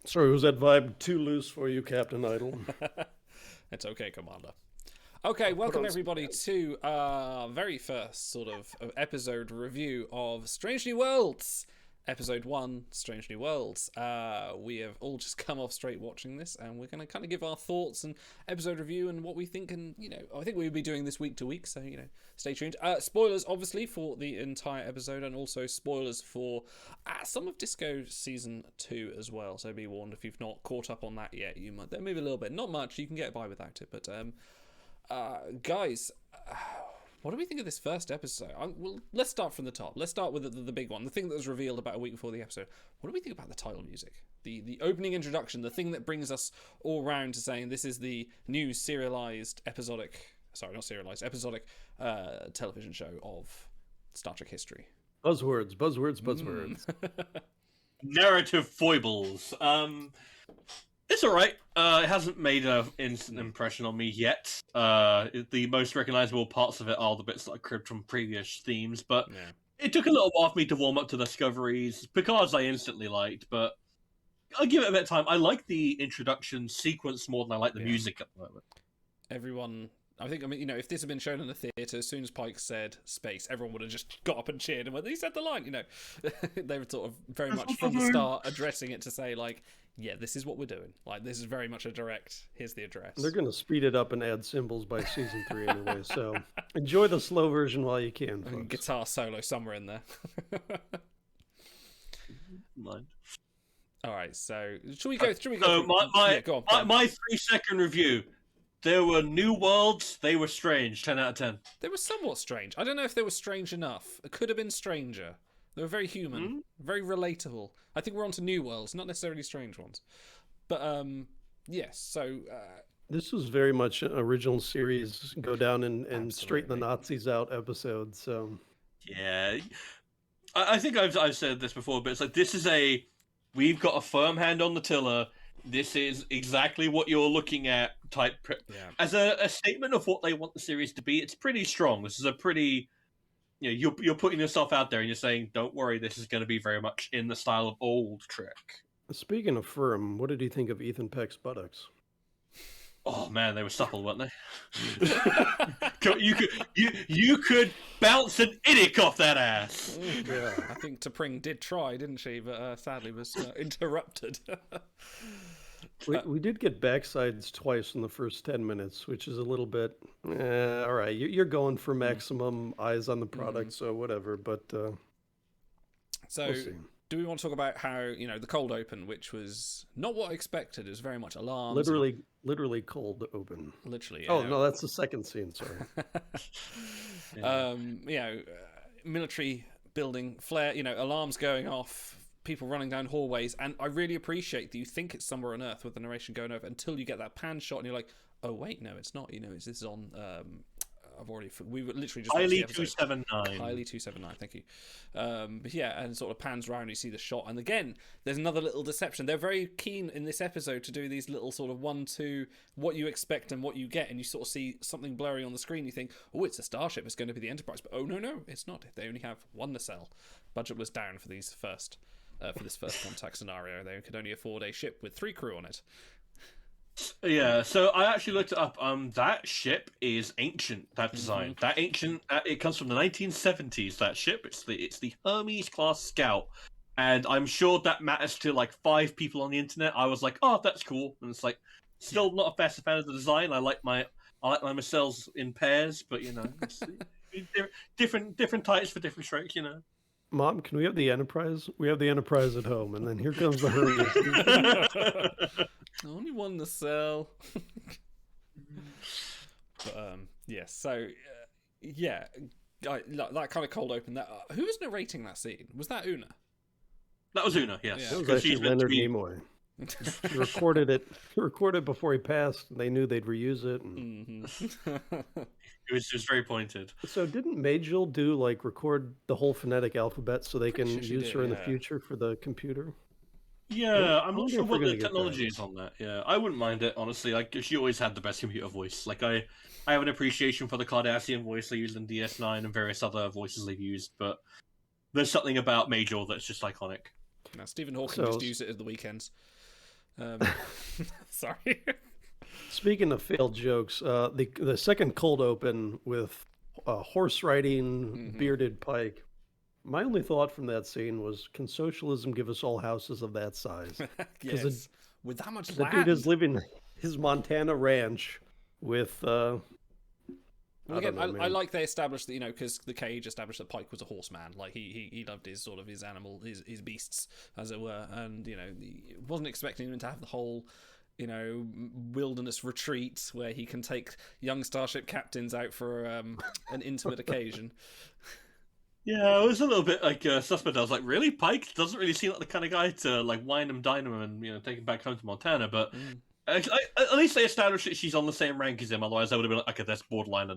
Sorry, was that vibe too loose for you, Captain Idle? It's okay, Commander. Okay, Put welcome on some everybody pants. to our very first sort of episode review of Strange New Worlds. Episode 1, Strange New Worlds. We have all just come off straight watching this, and we're going to kind of give our thoughts and episode review and what we think, and, I think we'll be doing this week to week, so, stay tuned. Spoilers, obviously, for the entire episode, and also spoilers for some of Disco Season 2 as well, so be warned if you've not caught up on that yet, you might, maybe a little bit, not much, you can get by without it, but, guys, what do we think of this first episode? Well, let's start from the top. Let's start with the big one, the thing that was revealed about a week before the episode. What do we think about the title music? The opening introduction, the thing that brings us all round to saying this is the new serialized episodic, sorry, not serialized, episodic television show of Star Trek history. Buzzwords, buzzwords, buzzwords. Narrative foibles. It's alright. It hasn't made an instant impression on me yet. The most recognizable parts of it are the bits that I cribbed from previous themes, but Yeah. it took a little while for me to warm up to Discoveries. Picard's I instantly liked, but I'll give it a bit of time. I like the introduction sequence more than I like the Yeah. music at the moment. Everyone, I mean, if this had been shown in the theatre, as soon as Pike said space, everyone would have just got up and cheered and went, he said the line, They were sort of very much from the start addressing it to say, like, yeah, this is what we're doing. Like, this is very much a direct, here's the address. They're going to speed it up and add symbols by season 3 anyway, so enjoy the slow version while you can, And folks. guitar solo somewhere in there. Mind. All right, so should we go? So through? my Yeah, go on. my 3-second review. There were new worlds. They were strange. 10 out of 10. They were somewhat strange. I don't know if they were strange enough. It could have been stranger. They were very human, very relatable. I think we're on to new worlds, not necessarily strange ones. But yes. So This was very much an original series, go down and straighten the Absolutely. Nazis out episode, so... Yeah, I think I've said this before, but it's like we've got a firm hand on the tiller. This is exactly what you're looking at. yeah, As a statement of what they want the series to be, it's pretty strong. This is a pretty, you're putting yourself out there and you're saying, don't worry, this is going to be very much in the style of old Trek. Speaking of firm, what did you think of Ethan Peck's buttocks? Oh man, they were supple, weren't they? you could bounce an Idic off that ass. Yeah. I think T'Pring did try, didn't she? But sadly was interrupted. We did get backsides twice in the first 10 minutes, which is a little bit, all right, you're going for maximum eyes on the product, so whatever, but So, we'll see. do we want to talk about how, the cold open, which was not what I expected, it was very much alarms. Literally cold open. Literally. Oh, no, that's the second scene, sorry. Military building, flare, alarms going off, people running down hallways, and I really appreciate that you think it's somewhere on Earth with the narration going over until you get that pan shot and you're like, oh wait, no, it's not. This is on. We were literally just watched the Highly episode. 279. Highly 279, thank you. But yeah, and sort of pans around, you see the shot, and again, there's another little deception. They're very keen in this episode to do these little sort of 1-2, what you expect and what you get, and you sort of see something blurry on the screen. You think, oh, it's a starship, it's going to be the Enterprise, but oh no, it's not. They only have one nacelle. Budget was down for these first. For this first contact scenario, they could only afford a ship with 3 crew on it. Yeah, so I actually looked it up. That ship is ancient. That design, that ancient. It comes from the 1970s. That ship. It's the Hermes class Scout, and I'm sure that matters to like 5 people on the internet. I was like, oh, that's cool, and it's like still not a massive fan of the design. I like my nacelles in pairs, but it's different types for different strokes. Mom, can we have the Enterprise? We have the Enterprise at home, and then here comes the Hermes. Only one nacelle. But yes, so yeah, that kind of cold open. That who was narrating that scene? Was that Una? That was Una, yes. Yeah. It was 'Cause actually she's meant to Leonard be- Nimoy. He recorded it. He recorded before he passed. And they knew they'd reuse it. And... It was just very pointed. So didn't Majel do like record the whole phonetic alphabet so they can Pretty sure she use did, her in the yeah. future for the computer? Yeah, I'm I not wonder sure if we're what gonna the get technology that. is on that. Yeah, I wouldn't mind it honestly. Like she always had the best computer voice. Like I have an appreciation for the Cardassian voice they used in DS9 and various other voices they've used, but there's something about Major that's just iconic. Now Stephen Hawking So- just used it at the weekends. Um, sorry. Speaking of failed jokes, the second cold open with horse riding bearded Pike. My only thought from that scene was, can socialism give us all houses of that size? Yes. With that much The land. dude is living his Montana ranch with. Well, I again, don't know, I man. like they established that, because the Cage established that Pike was a horseman. Like he loved his sort of his animal, his beasts, as it were, and he wasn't expecting him to have the whole, wilderness retreat where he can take young starship captains out for an intimate occasion. Yeah, it was a little bit like suspect. I was like, really? Pike doesn't really seem like the kind of guy to like wine him, dine him, and take him back home to Montana. But at least they established that she's on the same rank as him. Otherwise, I would have been like, okay, that's borderline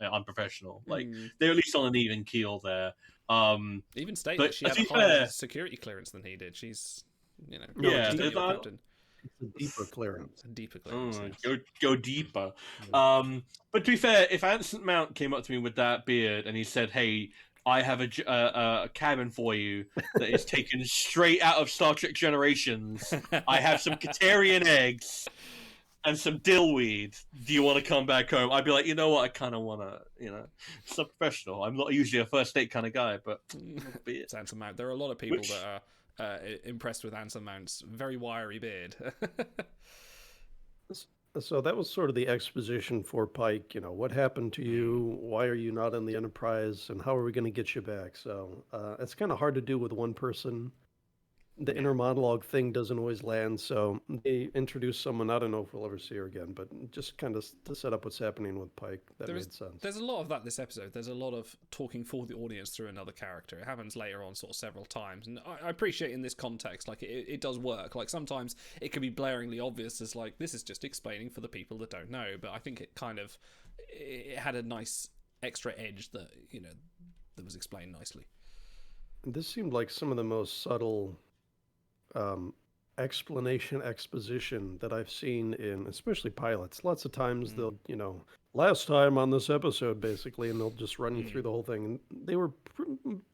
unprofessional. Like they're at least on an even keel there. Even stated but that she had to a be higher fair- security clearance than he did. She's, No, Yeah, she's there's your not- captain. It's a deeper clearance. A deeper clearance. yes. go deeper. But to be fair, if Anson Mount came up to me with that beard and he said, "Hey, I have a cabin for you that is taken straight out of Star Trek Generations. I have some Katarian eggs and some dillweed. Do you want to come back home?" I'd be like, you know what? I kind of want to, it's not professional. I'm not usually a first date kind of guy, but be it. It's Anson Mount. There are a lot of people Which- that are impressed with Anson Mount's very wiry beard. So that was sort of the exposition for Pike. What happened to you? Why are you not in the Enterprise? And how are we going to get you back? So it's kind of hard to do with one person. The inner monologue thing doesn't always land. So they introduce someone. I don't know if we'll ever see her again, but just kind of to set up what's happening with Pike. That made sense. There's a lot of that this episode. There's a lot of talking for the audience through another character. It happens later on sort of several times. And I appreciate in this context, like it does work. Like sometimes it can be blaringly obvious as like, this is just explaining for the people that don't know. But I think it had a nice extra edge that, that was explained nicely. This seemed like some of the most subtle exposition that I've seen in especially pilots. Lots of times they'll, last time on this episode, basically, and they'll just run you through the whole thing. And they were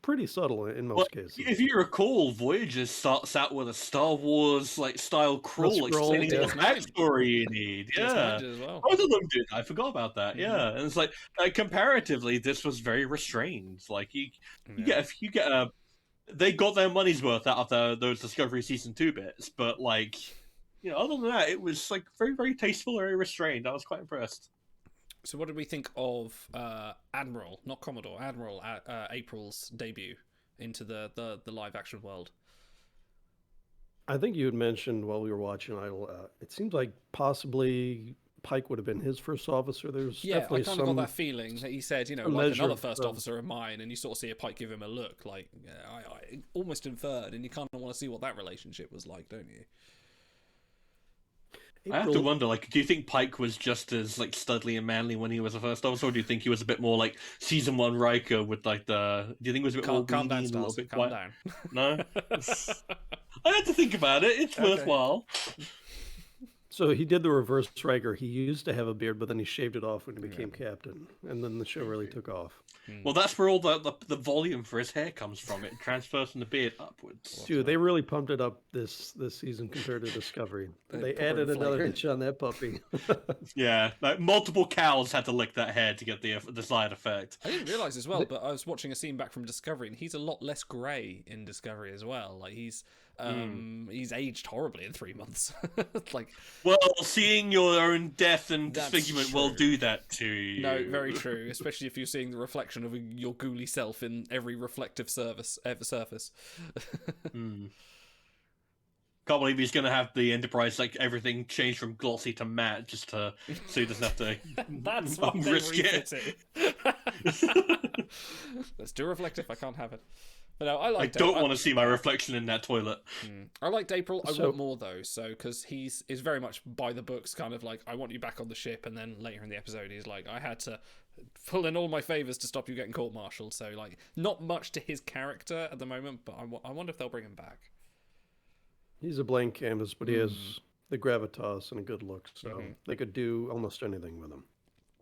pretty subtle in most cases. If you recall, Voyager starts out with a Star Wars like style crawl scroll, explaining yeah. the backstory you need. Yes, Yeah. mine did as well. Both of them did. I forgot about that. Yeah, and it's like comparatively, this was very restrained. Like you get a, they got their money's worth out of those Discovery season 2 bits, but like, other than that, it was like very, very tasteful, very restrained. I was quite impressed. So what did we think of Admiral, not Commodore, Admiral April's debut into the live action world? I think you had mentioned while we were watching Idol, it seems like possibly Pike would have been his first officer. There's Yeah, I definitely kind of some got that feeling that he said, like measure another of, first officer of mine, and you sort of see a Pike give him a look, like I almost inferred, and you kind of want to see what that relationship was like, don't you? I have to wonder, like, do you think Pike was just as like studly and manly when he was a first officer, or do you think he was a bit more like season 1 Riker with like do you think he was a bit more Calm weedy down, and a little Stars. bit Calm quiet? down. No, I had to think about it. It's worthwhile. So he did the reverse Riker. He used to have a beard, but then he shaved it off when he became captain, and then the show really took off. Well, that's where all the volume for his hair comes from. It transfers from the beard upwards. Dude, they really pumped it up this season compared to Discovery. They proper added another inflated. inch on that puppy. Yeah, like multiple cows had to lick that hair to get the desired effect. I didn't realize as well, but I was watching a scene back from Discovery, and he's a lot less grey in Discovery as well. Like he's aged horribly in 3 months. Like, Well, seeing your own death and That's disfigurement will true. do that to you. no, very true. Especially if you're seeing the reflection of your ghouly self in every reflective surface. Can't believe he's gonna have the Enterprise like everything changed from glossy to matte just so he doesn't have to That's why they risk it. refit it. Let's do reflective. I can't have it. But no, I I liked don't want to see my reflection in that toilet. I liked April. I So- want more though, so because is very much by the books, kind of like I want you back on the ship, and then later in the episode he's like I had to pull in all my favors to stop you getting court-martialed. So like not much to his character at the moment, but I wonder if they'll bring him back. He's a blank canvas, but he has the gravitas and a good look, so they could do almost anything with him.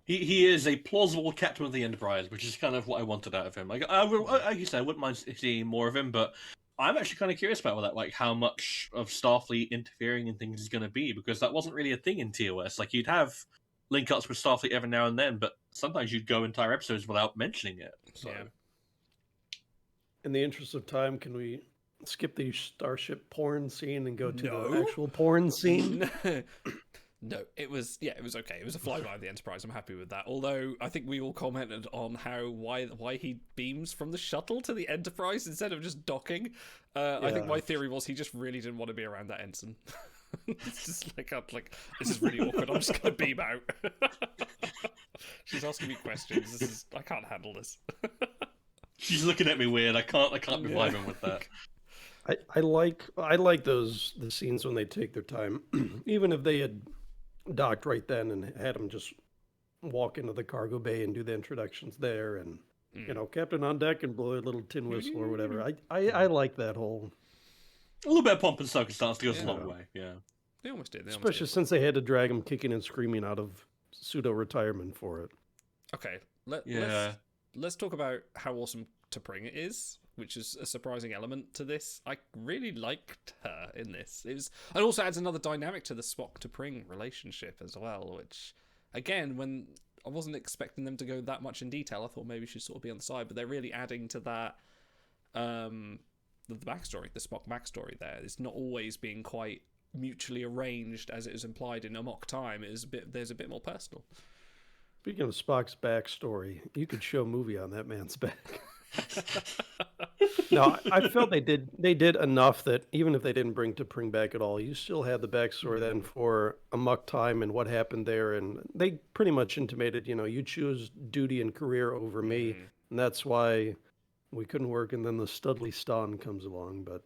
He is a plausible captain of the Enterprise, which is kind of what I wanted out of him. Like like you said, I wouldn't mind seeing more of him, but I'm actually kind of curious about that, like how much of Starfleet interfering in things is going to be, because that wasn't really a thing in TOS. Like you'd have link ups with Starfleet every now and then, but sometimes you'd go entire episodes without mentioning it. So. Yeah. In the interest of time, can we skip the starship porn scene and go to the No. actual porn scene? No, it was okay. It was a flyby of the Enterprise. I'm happy with that. Although I think we all commented on why he beams from the shuttle to the Enterprise instead of just docking. I think Yeah. my theory was he just really didn't want to be around that ensign. It's just like this is really awkward. I'm just gonna beam out. She's asking me questions. I can't handle this. She's looking at me weird. I can't be vibing with that. I like the scenes when they take their time, even if they had docked right then and had them just walk into the cargo bay and do the introductions there, and you know, captain on deck and blow a little tin whistle or whatever. I like that whole, A little bit of pomp and circumstance goes a long way. Yeah. They almost did. especially since they had to drag him kicking and screaming out of pseudo retirement for it. Okay, Yeah. let's talk about how awesome T'Pring is, which is a surprising element to this. I really liked her in this. It also adds another dynamic to the Spock T'Pring relationship as well, which, again, when I wasn't expecting them to go that much in detail, I thought maybe she'd sort of be on the side, but they're really adding to that, the backstory, the Spock backstory there. It's not always being quite mutually arranged as it is implied in Amok Time. There's a bit more personal. Speaking of Spock's backstory, you could show a movie on that man's back. No, I felt they did enough that even if they didn't bring T'Pring back at all, you still had the backstory then for Amok Time and what happened there, and they pretty much intimated, you know, you choose duty and career over me, and that's why we couldn't work. And then the Studley Ston comes along, but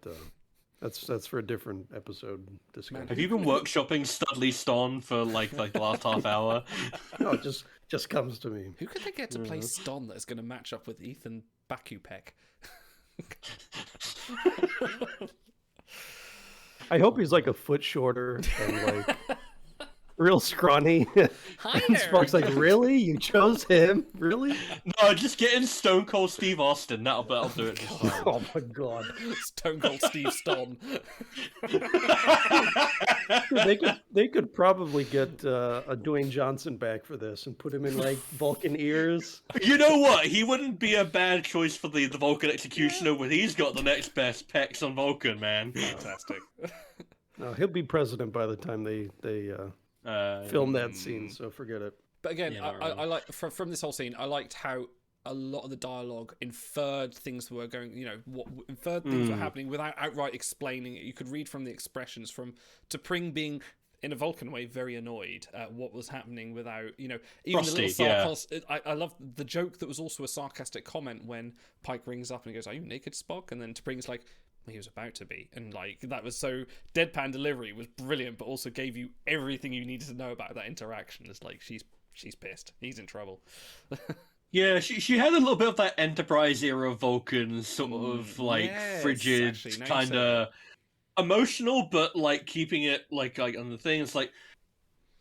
that's for a different episode discussion. Have you been workshopping Studley Ston for like the last half hour? No, it just comes to me. Who could they get to play Ston that is going to match up with Ethan Bakupek? I hope he's like a foot shorter and like real scrawny. Hi And there. Spock's like, really? You chose him? Really? No, just get in Stone Cold Steve Austin. That'll do it. Just fine. Oh my god. Stone Cold Steve Ston. Dude, they could probably get a Dwayne Johnson back for this and put him in like Vulcan ears. You know what? He wouldn't be a bad choice for the Vulcan Executioner when he's got the next best pecs on Vulcan, man. Fantastic. No, he'll be president by the time they film that scene, so forget it. But again, Yeah, not I really. like from this whole scene. I liked how a lot of the dialogue inferred things were going. You know, what inferred things were happening without outright explaining it. You could read from the expressions from T'Pring being, in a Vulcan way, very annoyed at what was happening without, you know, even the Frosty, little sarcastic. I love the joke that was also a sarcastic comment when Pike rings up and he goes, "Are you naked, Spock?" And then T'Pring's like, well, he was about to be, and like that was so deadpan delivery was brilliant, but also gave you everything you needed to know about that interaction. It's like she's pissed, he's in trouble. Yeah, she had a little bit of that Enterprise era Vulcan sort of like yes, frigid, actually, now you kind say of emotional, but like keeping it like on the thing. It's like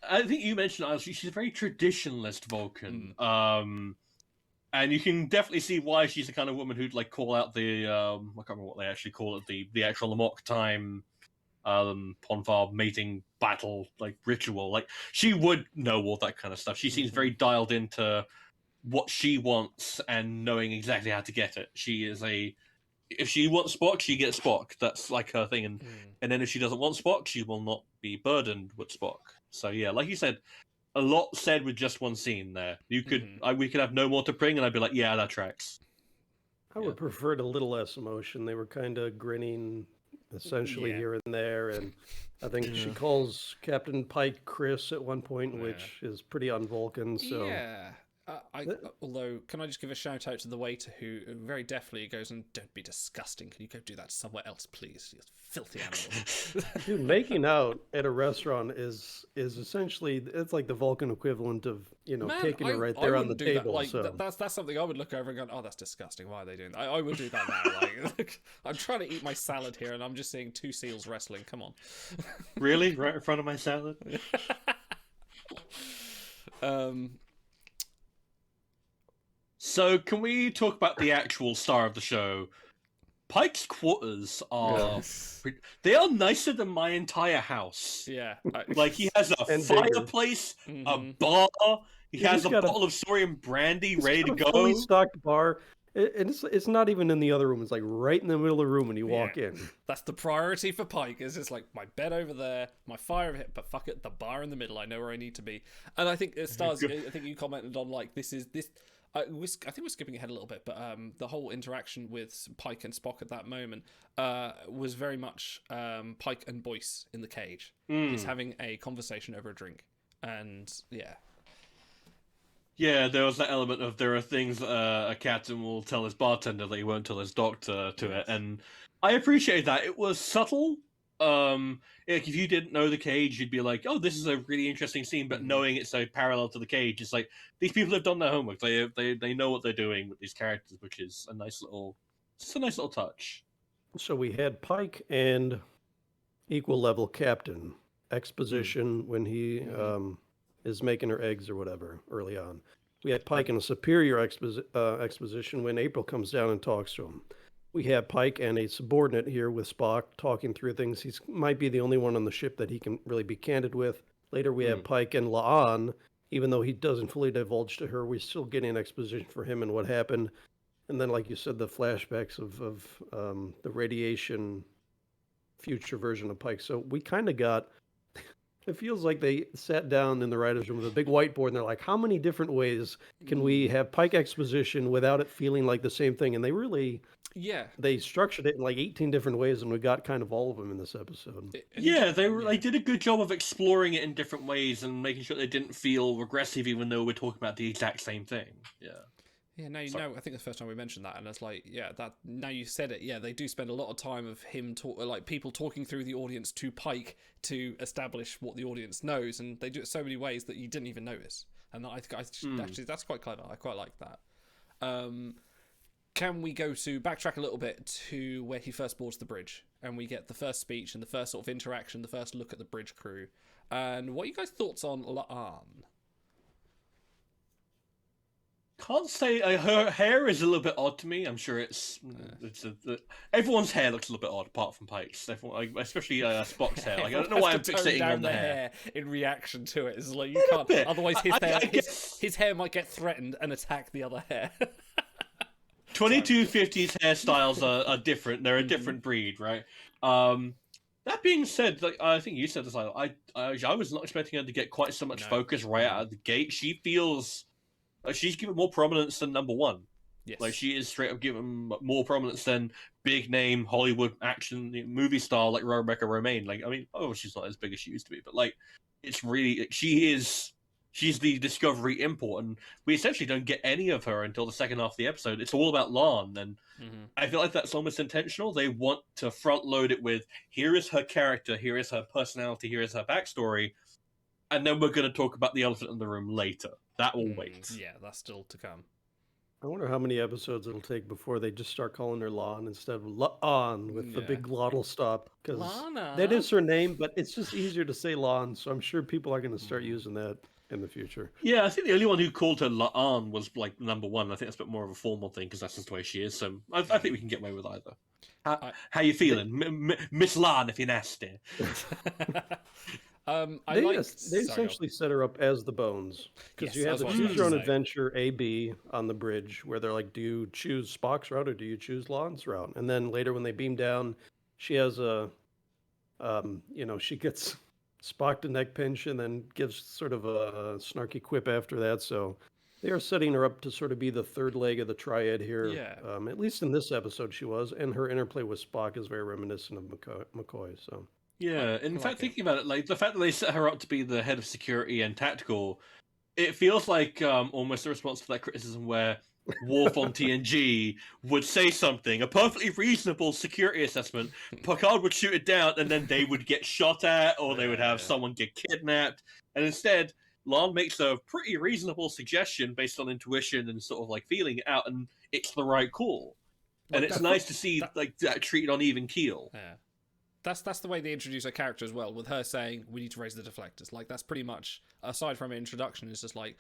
I think you mentioned she's a very traditionalist Vulcan. And you can definitely see why she's the kind of woman who'd like call out the I can't remember what they actually call it, the actual Amok Time Ponfar mating battle like ritual. Like she would know all that kind of stuff. She seems very dialed into what she wants and knowing exactly how to get it. She is if she wants Spock, she gets Spock. That's like her thing. And then if she doesn't want Spock, she will not be burdened with Spock. So yeah, like you said, a lot said with just one scene there. You could we could have no more T'Pring, and I'd be like, yeah, that tracks. I would prefer a little less emotion. They were kind of grinning essentially Yeah. here and there, and I think she calls Captain Pike Chris at one point, which is pretty un-Vulcan. So Yeah. Although, can I just give a shout out to the waiter who very deftly goes and, "Don't be disgusting. Can you go do that somewhere else, please? You filthy animal." dude, making out at a restaurant is essentially, it's like the Vulcan equivalent of, you know, Man, taking it I- right I there on the wouldn't do that. table. Like, So that's something I would look over and go, "Oh, that's disgusting. Why are they doing that?" I would do that now. Like, I'm trying to eat my salad here, and I'm just seeing two seals wrestling. Come on. Really, right in front of my salad. So can we talk about the actual star of the show, Pike's quarters are Yeah. they are nicer than my entire house. Yeah. Like he has a And bigger. fireplace, a Mhm. bar. He Yeah, has he's a got a- bottle of Saurian brandy He's ready to got a fully go. stocked bar. And it's not even in the other room. It's like right in the middle of the room when you walk in. That's the priority for Pike. Is just like my bed over there, my fire over here, but fuck it, the bar in the middle. I know where I need to be. And I think Stars. I think you commented on like this. I think we're skipping ahead a little bit, but the whole interaction with Pike and Spock at that moment was very much Pike and Boyce in the cage. He's having a conversation over a drink, and Yeah, there was that element of there are things a captain will tell his bartender that he won't tell his doctor to it, and I appreciate that. It was subtle. Like if you didn't know the cage, you'd be like, "Oh, this is a really interesting scene." But knowing it's a parallel to the cage, it's like these people have done their homework. They know what they're doing with these characters, which is just a nice little touch. So we had Pike and equal level Captain exposition when he is making her eggs or whatever early on. We had Pike in a superior exposition when April comes down and talks to him. We have Pike and a subordinate here with Spock talking through things. He might be the only one on the ship that he can really be candid with. Later we have Pike and La'an. Even though he doesn't fully divulge to her, we're still getting an exposition for him and what happened. And then, like you said, the flashbacks of the radiation future version of Pike. So we kind of got, it feels like they sat down in the writer's room with a big whiteboard and they're like, how many different ways can we have Pike exposition without it feeling like the same thing? And they structured it in like 18 different ways, and we got kind of all of them in this episode. Yeah, they did a good job of exploring it in different ways and making sure they didn't feel regressive, even though we're talking about the exact same thing. Yeah. Yeah, no, I think the first time we mentioned that, and it's like, yeah, that now you said it, yeah, they do spend a lot of time of people talking through the audience to Pike to establish what the audience knows, and they do it so many ways that you didn't even notice, and actually that's quite clever. I quite like that. Can we backtrack a little bit to where he first boards the bridge, and we get the first speech and the first sort of interaction, the first look at the bridge crew, and what are you guys' thoughts on La'an? Can't say her hair is a little bit odd to me. I'm sure everyone's hair looks a little bit odd apart from Pike's. Everyone, especially Spock's hair. Like I don't know why I'm fixating on the hair in rereaction to it. It's like you can't. Bit. Otherwise, his hair might get threatened and attack the other hair. 2250s hairstyles are different. They're a different breed, right? That being said, like I think you said this, I was not expecting her to get quite so much focus right out of the gate. She feels like she's given more prominence than number one. Yes. Like she is straight up given more prominence than big name Hollywood action movie star like Rebecca Romaine. Like I mean, she's not as big as she used to be, but like it's really she's the Discovery import, and we essentially don't get any of her until the second half of the episode. It's all about La'an, and I feel like that's almost intentional. They want to front load it with here is her character, here is her personality, here is her backstory, and then we're going to talk about the elephant in the room later. That will wait. Yeah, that's still to come. I wonder how many episodes it'll take before they just start calling her La'an instead of La'an with the big glottal stop. Because that is her name, but it's just easier to say La'an, so I'm sure people are going to start using that in the future. Yeah, I think the only one who called her La'an was like number one. I think that's a bit more of a formal thing because that's just the way she is. So I think we can get away with either. How you feeling, Miss La'an? If you're nasty. They essentially set her up as the Bones because you have the choose your own adventure AB on the bridge where they're like, do you choose Spock's route or do you choose La'an's route? And then later when they beam down, she has she gets Spock to neck pinch and then gives sort of a snarky quip after that. So they are setting her up to sort of be the third leg of the triad here. Yeah. At least in this episode she was, and her interplay with Spock is very reminiscent of McCoy. So. Yeah, in fact, thinking about it, like the fact that they set her up to be the head of security and tactical, it feels like almost a response to that criticism where Worf on TNG would say something, a perfectly reasonable security assessment, Picard would shoot it down, and then they would get shot at, or they would have someone get kidnapped, and instead, La'an makes a pretty reasonable suggestion based on intuition and sort of like feeling it out, and it's the right call. And it's nice to see that treated on even keel. Yeah. That's the way they introduce her character as well, with her saying, we need to raise the deflectors. Like, that's pretty much, aside from an introduction, it's just like,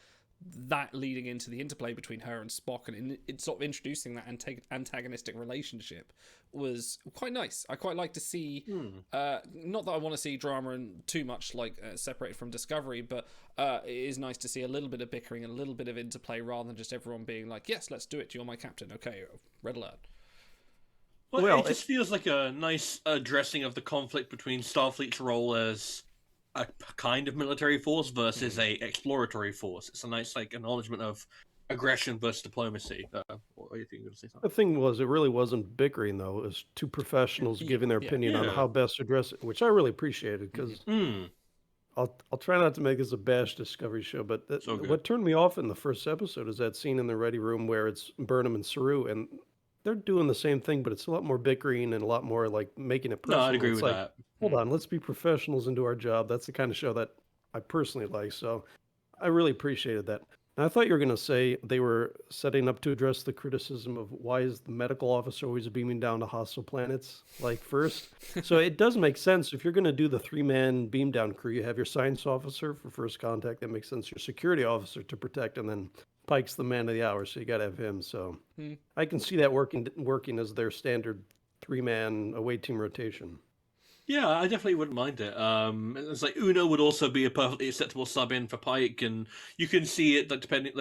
that leading into the interplay between her and Spock, and it's sort of introducing that antagonistic relationship was quite nice. I quite like to see, not that I want to see drama and too much like separated from Discovery, but it is nice to see a little bit of bickering and a little bit of interplay rather than just everyone being like, yes, let's do it, you're my captain, okay, red alert. Well, it just feels like a nice addressing of the conflict between Starfleet's role as a kind of military force versus a exploratory force. It's a nice like acknowledgement of aggression versus diplomacy. What do you think? You're gonna say something? The thing was, it really wasn't bickering though. It was two professionals giving their opinion on how best to address it, which I really appreciated because I'll try not to make this a bash Discovery show, but what turned me off in the first episode is that scene in the Ready Room where it's Burnham and Saru, and they're doing the same thing, but it's a lot more bickering and a lot more like making it personal. No, I'd agree with that. Hold on, let's be professionals and do our job. That's the kind of show that I personally like. So I really appreciated that. And I thought you were going to say they were setting up to address the criticism of why is the medical officer always beaming down to hostile planets like first. So it does make sense. If you're going to do the 3-man beam down crew, you have your science officer for first contact. That makes sense. Your security officer to protect, and then Pike's the man of the hour, so you got to have him. So I can see that working as their standard 3-man away team rotation. Yeah, I definitely wouldn't mind it. It's like Una would also be a perfectly acceptable sub in for Pike, and you can see it that depending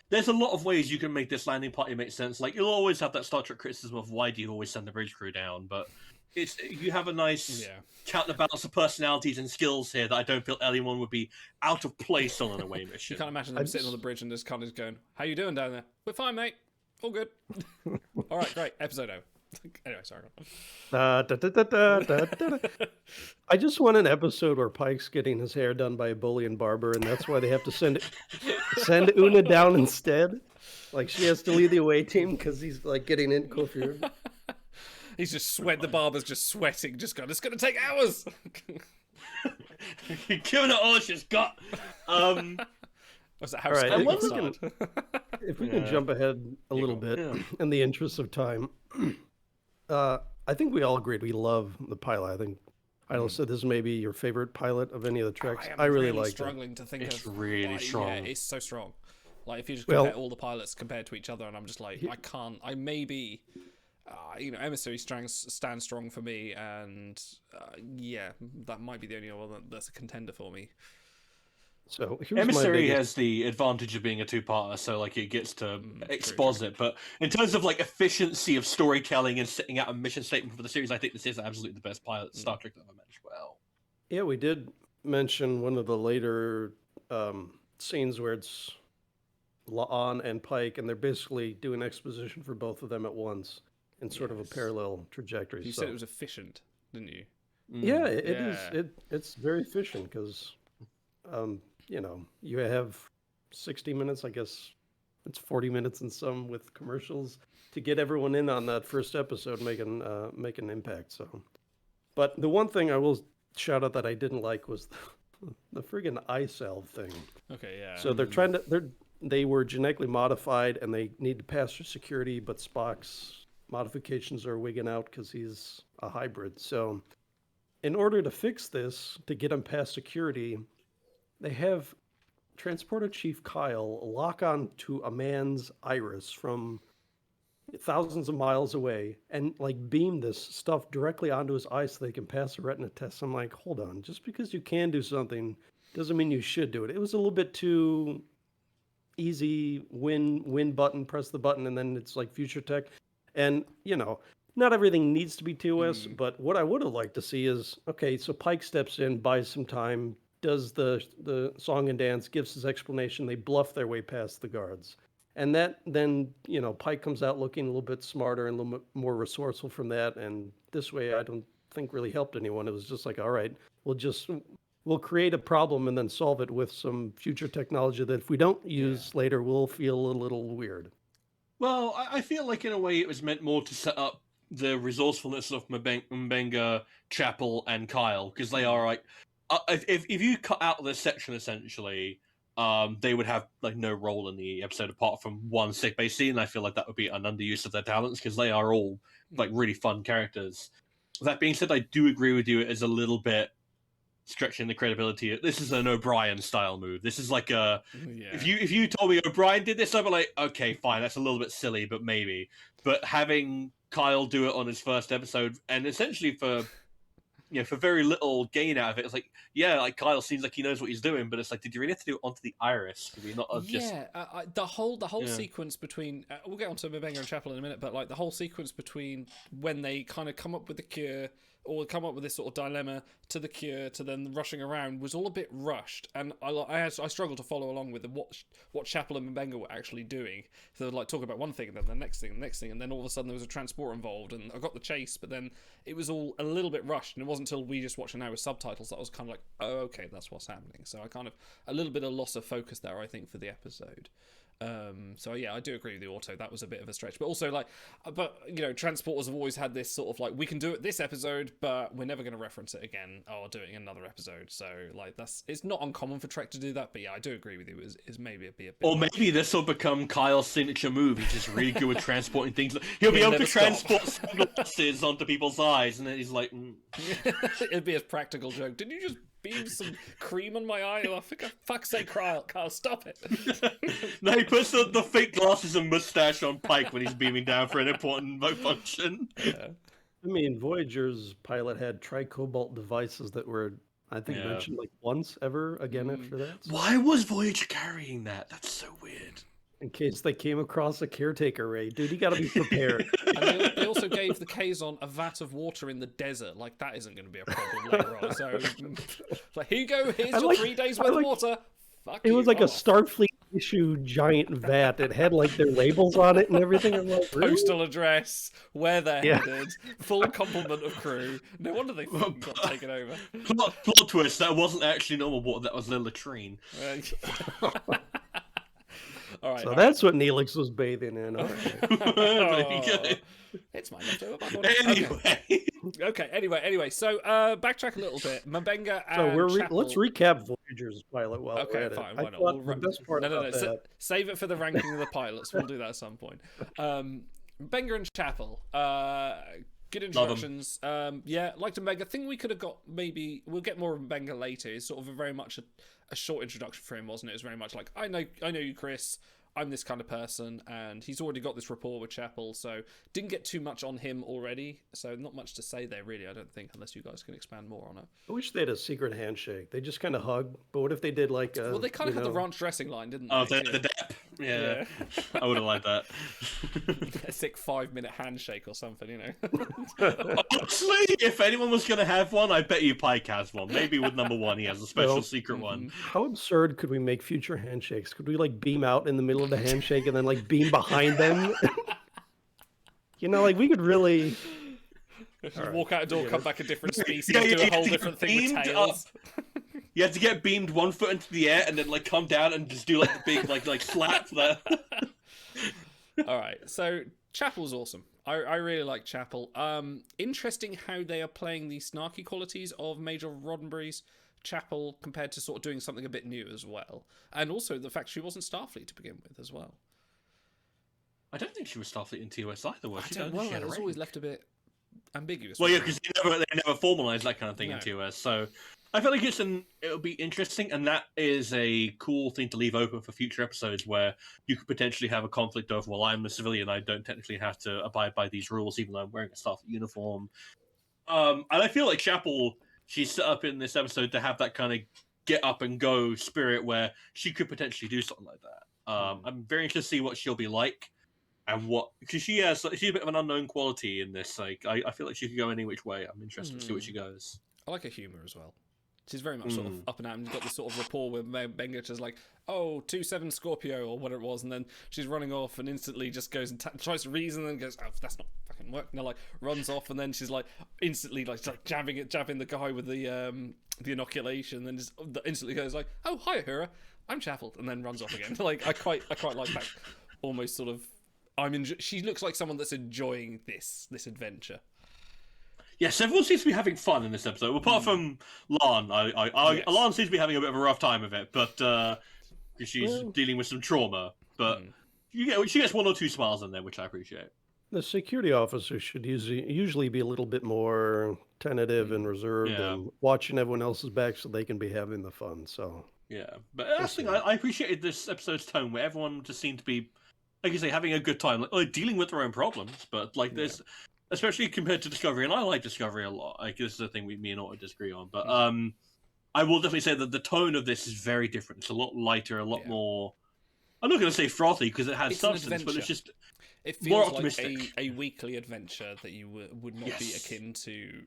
there's a lot of ways you can make this landing party make sense. Like you'll always have that Star Trek criticism of why do you always send the bridge crew down, but you have a nice counterbalance of personalities and skills here that I don't feel anyone would be out of place on an away mission. You can't imagine them sitting on the bridge and just kind of going, "How you doing down there? We're fine, mate. All good. All right, great. Episode over." Anyway, sorry. I just want an episode where Pike's getting his hair done by a Bolian barber, and that's why they have to send Una down instead. Like she has to lead the away team because he's like getting interfered. He's just the barber's just sweating, just going, it's going to take hours. Giving it all she's got. Was that how right, if we can jump ahead a little bit in the interest of time. I think we all agreed we love the pilot. I think Idol said this may be your favorite pilot of any of the treks. I really like it. Struggling to think it's of really strong. Yeah, it's so strong. Like if you just compare all the pilots compared to each other, and I'm just like, I can't. I maybe, Emissary stands strong for me, and that might be the only one that's a contender for me. So Emissary has the advantage of being a two-parter, so like it gets to exposit. But in terms of like efficiency of storytelling and setting out a mission statement for the series, I think this is absolutely the best pilot Star Trek that I've met as well. Yeah, we did mention one of the later scenes where it's La'an and Pike, and they're basically doing exposition for both of them at once in sort of a parallel trajectory. You said it was efficient, didn't you? Yeah, it is. It's very efficient because. You have 60 minutes, I guess it's 40 minutes and some with commercials to get everyone in on that first episode, make an impact. So, but the one thing I will shout out that I didn't like was the friggin' eye salve thing. Okay, yeah. So they were genetically modified and they need to pass through security, but Spock's modifications are wigging out because he's a hybrid. So, in order to fix this, to get him past security, they have Transporter Chief Kyle lock on to a man's iris from thousands of miles away and like beam this stuff directly onto his eye so they can pass the retina test. I'm like, hold on, just because you can do something doesn't mean you should do it. It was a little bit too easy, win button, press the button, and then it's like future tech. And, not everything needs to be TOS, but what I would have liked to see is, okay, so Pike steps in, buys some time, does the song and dance, gives his explanation, they bluff their way past the guards. And that then, Pike comes out looking a little bit smarter and a little bit more resourceful from that. And this way, I don't think really helped anyone. It was just like, all right, we'll create a problem and then solve it with some future technology that if we don't use later, we'll feel a little weird. Well, I feel like in a way it was meant more to set up the resourcefulness of Mbenga, Chapel, and Kyle, because they are like, if you cut out this section, essentially, they would have like no role in the episode apart from one sick bay scene. I feel like that would be an underuse of their talents because they are all like really fun characters. That being said, I do agree with you. It is a little bit stretching the credibility. This is an O'Brien style move. This is like a Yeah. if you told me O'Brien did this, I'd be like, okay, fine, that's a little bit silly, but maybe. But having Kyle do it on his first episode, and essentially for for very little gain out of it, it's like, yeah, like Kyle seems like he knows what he's doing, but it's like, did you really have to do it onto the iris? Could we not have just the whole Yeah. sequence between we'll get onto Mbenga and Chapel in a minute, but like the whole sequence between when they kind of come up with the cure or come up with this sort of dilemma to the cure to then rushing around was all a bit rushed, and I struggled to follow along with what Chapel and Mbenga were actually doing. So they'd like talk about one thing and then the next thing, and then all of a sudden there was a transport involved, and I got the chase, but then it was all a little bit rushed, and it wasn't until we just watched it now with subtitles that I was kind of like, oh, okay, that's what's happening. So I kind of a little bit of loss of focus there, I think, for the episode. So yeah, I do agree with the auto. That was a bit of a stretch, but also like, but transporters have always had this sort of like, we can do it this episode, but we're never going to reference it again, or do it in another episode. So like, it's not uncommon for Trek to do that, but yeah, I do agree with you. Is maybe a bit. Or maybe this will become Kyle's signature move. He's just really good with transporting things. He'll be able to never stop. transport sunglasses onto people's eyes, and then he's like, It'd be a practical joke. Did you just beam some cream on my eye? Oh, for fuck's sake, Kyle, stop it. No, he puts the fake glasses and mustache on Pike when he's beaming down for an important function. Yeah. I mean, Voyager's pilot had tricobalt devices that were, I think, Yeah. mentioned like once ever again after that. So Why was Voyager carrying that? That's so weird. in case they came across a caretaker raid, dude, you got to be prepared. And they also gave the Kazon a vat of water in the desert. Like, that isn't going to be a problem later on. So, like, here you go. Here's your 3 days worth of water. Fuck It was you like a off. Starfleet issue giant vat. It had like their labels on it and everything. I'm like, really? Postal address, where they're Yeah. headed, full complement of crew. No wonder they fucking got taken over. Plot twist, that wasn't actually normal water, that was the latrine. All right. So all that's what Neelix was bathing in. All right. There you go. right. It's my leftover bubble. Anyway. Okay. Anyway. So backtrack a little bit. Mbenga and So Chapel. let's recap Voyager's pilot while we're Okay, at fine. it. Why I not? thought We'll the best part no. about that. Save it for the ranking of the pilots. We'll do that at some point. Mbenga and Chapel. Good introductions. Yeah, liked Mbenga. Thing we could have got, maybe we'll get more of Mbenga later. Is sort of a very much a short introduction for him, wasn't it? It was very much like, I know you, Chris. I'm this kind of person, and he's already got this rapport with Chapel, so didn't get too much on him already, so not much to say there, really, I don't think, unless you guys can expand more on it. I wish they had a secret handshake. They just kind of hug. But what if they did like a, Well, they kind of had the ranch dressing line, didn't they? Oh, the dep. Yeah. I would have liked that. A sick 5-minute handshake or something, you know. Honestly, if anyone was going to have one, I bet you Pike has one. Maybe with number one, he has a special Well, secret one. How absurd could we make future handshakes? Could we like beam out in the middle of the handshake and then like beam behind them? Like we could really. Just walk out a door, come back a different species, Yeah, do a you whole have to different get thing with beamed tails. You have to get beamed 1 foot into the air and then like come down and just do like the big like slap there. All right, so Chapel's awesome. I really like Chapel. Interesting how they are playing the snarky qualities of Major Roddenberry's Chapel compared to sort of doing something a bit new as well, and also the fact she wasn't Starfleet to begin with as well. I don't think she was Starfleet in TOS either, was she? I don't think know. she had It a was rank. always left a bit ambiguous. Well, yeah, wasn't because they never formalized that kind of thing No. in TOS. So I feel like it'll be interesting, and that is a cool thing to leave open for future episodes where you could potentially have a conflict of, well, I'm a civilian, I don't technically have to abide by these rules, even though I'm wearing a Starfleet uniform. And I feel like Chapel, she's set up in this episode to have that kind of get up and go spirit where she could potentially do something like that. I'm very interested to see what she'll be like. And because she's a bit of an unknown quality in this. Like, I feel like she could go any which way. I'm interested to see where she goes. I like her humour as well. She's very much sort of up and out, and got this sort of rapport with Mbenga, just like, oh, 2-7 Scorpio or whatever it was, and then she's running off and instantly just goes and tries to reason and goes, oh, that's not fucking working. And like runs off, and then she's like instantly like jabbing the guy with the inoculation, and then just instantly goes like, oh, hi, Uhura, I'm Chapel, and then runs off again. Like I quite like that almost sort of. She looks like someone that's enjoying this adventure. Yes, everyone seems to be having fun in this episode. Apart from Lan, Yes. Lan seems to be having a bit of a rough time of it, but because she's dealing with some trauma. But she gets 1 or 2 smiles in there, which I appreciate. The security officer should usually be a little bit more tentative and reserved Yeah. and watching everyone else's back so they can be having the fun. So Yeah, but that's the thing. I appreciated this episode's tone, where everyone just seemed to be, like you say, having a good time, like dealing with their own problems. But like, there's, especially compared to Discovery, and I like Discovery a lot. Like, this is the thing me and Otto disagree on. But I will definitely say that the tone of this is very different. It's a lot lighter, a lot more. I'm not going to say frothy because it has It's an substance, but it's adventure. just It more feels like optimistic. a weekly adventure that you would not be Yes. akin to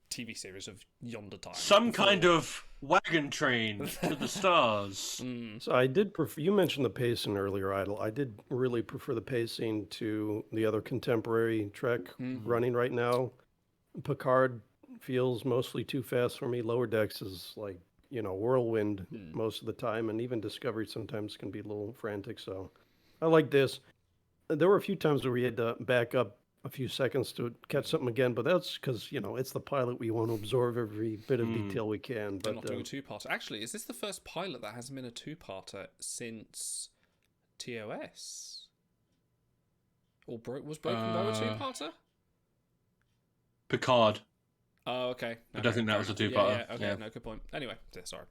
TV series of yonder time. Some before. kind of wagon train to the stars. So I did prefer. You mentioned the pacing earlier, Idle. I did really prefer the pacing to the other contemporary Trek running right now. Picard feels mostly too fast for me. Lower Decks is like whirlwind most of the time, and even Discovery sometimes can be a little frantic. So I like this. There were a few times where we had to back up a few seconds to catch something again, but that's because it's the pilot. We want to absorb every bit of detail we can. They're But not doing a two-parter. Actually, is this the first pilot that hasn't been a two-parter since TOS? Or was Broken Bow a two-parter? Picard. Oh, okay. I don't think that was a two-parter. Yeah, okay, Yeah. no, good point. Anyway, sorry.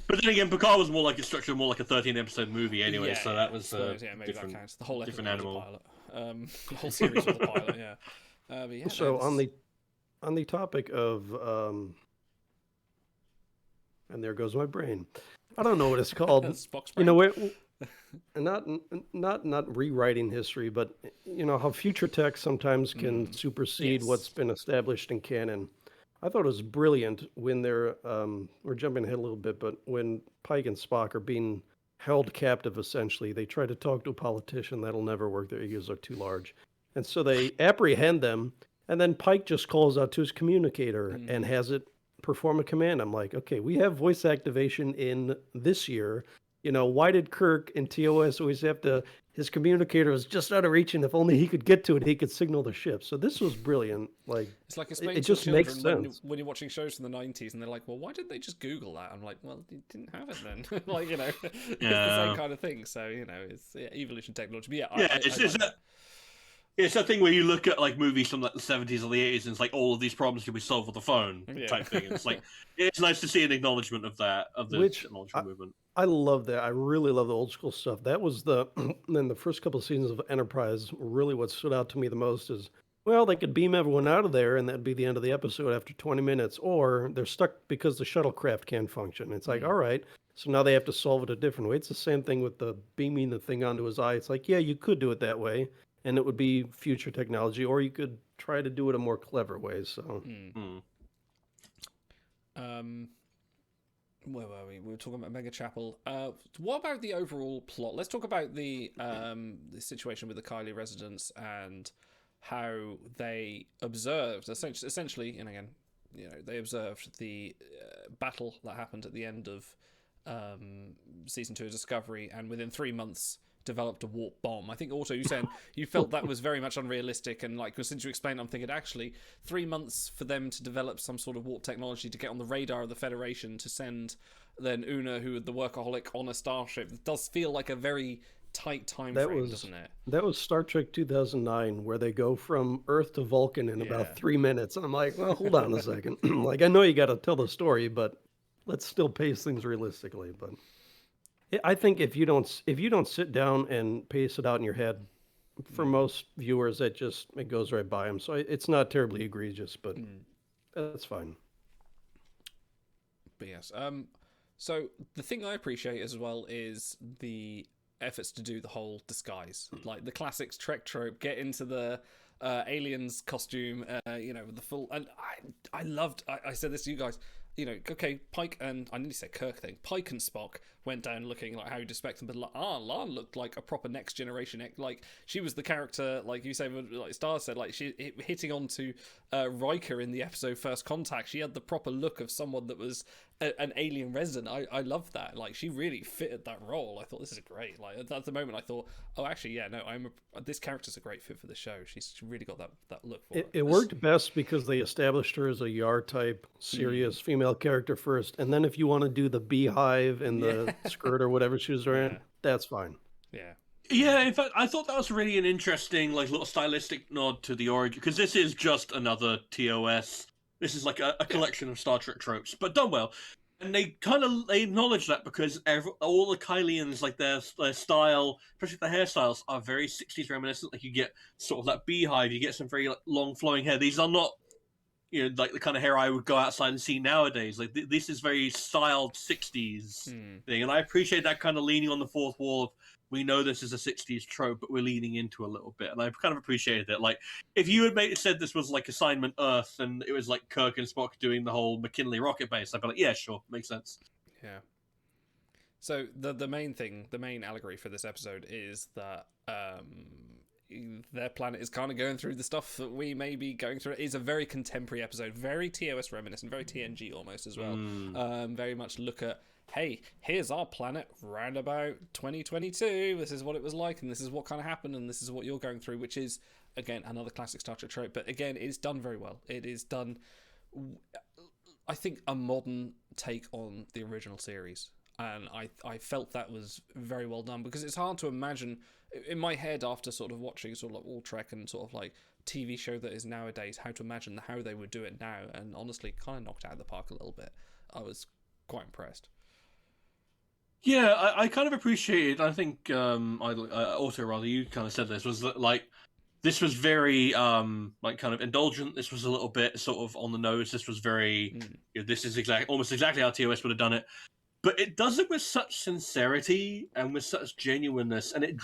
But then again, Picard was more like structured more like a 13-episode movie anyway, so that was maybe different. that counts. The whole different episode was animal. a pilot. The whole series was a pilot, yeah. But yeah. So on the topic of and there goes my brain. I don't know what it's called. Spock's You know, brain. not rewriting history, but how future tech sometimes can supersede Yes. what's been established in canon. I thought it was brilliant when we're jumping ahead a little bit, but when Pike and Spock are being held captive, essentially, they try to talk to a politician. That'll never work. Their egos are too large. And so they apprehend them, and then Pike just calls out to his communicator and has it perform a command. I'm like, okay, we have voice activation in this year. Why did Kirk in TOS always have to, his communicator was just out of reach, and if only he could get to it, he could signal the ship. So this was brilliant. Like, It's like it explaining to just children makes sense. when you're watching shows from the 90s and they're like, well, why did they just Google that? I'm like, well, you didn't have it then. Like, it's the Yeah. same kind of thing. So, it's evolution technology. But yeah, Yeah, I it's like that. that. It's that thing where you look at like movies from like the 70s or the 80s, and it's like all of these problems can be solved with a phone Yeah. type thing. And it's like it's nice to see an acknowledgement of that, of the Which technological movement. I love that. I really love the old school stuff. That was then the first couple of seasons of Enterprise. Really, what stood out to me the most is, well, they could beam everyone out of there, and that'd be the end of the episode after 20 minutes, or they're stuck because the shuttlecraft can't function. It's like, all right, so now they have to solve it a different way. It's the same thing with the beaming the thing onto his eye. It's like, yeah, you could do it that way, and it would be future technology, or you could try to do it a more clever way. So. Where were we? We were talking about Mega Chapel. What about the overall plot? Let's talk about the situation with the Kylie residents and how they observed, essentially, and again, they observed the battle that happened at the end of season 2 of Discovery, and within 3 months developed a warp bomb. I think also you said you felt that was very much unrealistic, and like, since you explained, I'm thinking actually 3 months for them to develop some sort of warp technology to get on the radar of the Federation to send then Una, who the workaholic, on a starship, it does feel like a very tight time frame, doesn't it? That was Star Trek 2009, where they go from Earth to Vulcan in about 3 minutes. I'm like, well, hold on a second. Like, I know you got to tell the story, but let's still pace things realistically. But I think if you don't sit down and pace it out in your head, for most viewers, it goes right by them. So it's not terribly egregious, but that's fine. But yes, so the thing I appreciate as well is the efforts to do the whole disguise, like the classics Trek trope, get into the aliens costume, with the full. And I loved. I said this to you guys. Okay, Pike and I nearly said Kirk thing. Pike and Spock went down looking like how you'd expect them, but La'an looked like a proper next generation. Like, she was the character, like you say, like Star said, like she hitting onto Riker in the episode First Contact. She had the proper look of someone that was an alien resident. I loved that. Like, she really fitted that role. I thought, this is great. Like, at the moment, I thought, oh, actually, yeah, no, this character's a great fit for the show. She's really got that look for It worked best because they established her as a Yar type, serious female character first, and then if you want to do the beehive and the skirt or whatever she was wearing, that's fine. Yeah. Yeah, in fact, I thought that was really an interesting, like, little stylistic nod to the origin, because this is just another TOS. This is like a collection of Star Trek tropes, but done well. And they acknowledge that because all the Kylians, like their style, especially the hairstyles, are very 60s reminiscent. Like you get sort of that beehive, you get some very like, long flowing hair. These are not, like the kind of hair I would go outside and see nowadays. Like this is very styled 60s thing, and I appreciate that kind of leaning on the fourth wall of, we know this is a 60s trope, but we're leaning into a little bit, and I kind of appreciated it. Like, if you had said this was like Assignment Earth, and it was like Kirk and Spock doing the whole McKinley rocket base, I'd be like, yeah, sure, makes sense. Yeah. So the main thing, the main allegory for this episode is that their planet is kind of going through the stuff that we may be going through. It's a very contemporary episode, very TOS reminiscent, very TNG almost as well. Very much look at, hey, here's our planet round about 2022. This is what it was like, and this is what kind of happened, and this is what you're going through, which is, again, another classic Star Trek trope. But again, it's done very well. It is done, I think, a modern take on the original series. And I felt that was very well done, because it's hard to imagine, in my head, after sort of watching sort of like all Trek and sort of like TV show that is nowadays, how to imagine how they would do it now. And honestly, kind of knocked out of the park a little bit. I was quite impressed. Yeah, I kind of appreciated. I think also rather you kind of said this was that, like, this was very like kind of indulgent. This was a little bit sort of on the nose. This was very this is almost exactly how TOS would have done it, but it does it with such sincerity and with such genuineness, and it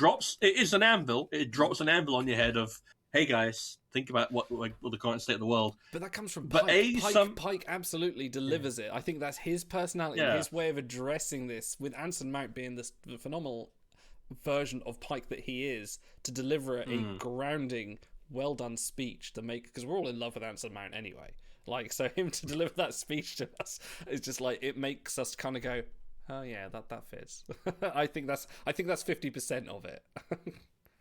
is an anvil. It drops an anvil on your head of, hey guys, think about what the current state of the world. But that comes from But Pike. Pike absolutely delivers it. I think that's his personality, and his way of addressing this, with Anson Mount being the phenomenal version of Pike that he is, to deliver a grounding, well done speech to make, because we're all in love with Anson Mount anyway. Like, so him to deliver that speech to us is just like, it makes us kind of go, oh yeah, that fits. I think that's 50% of it.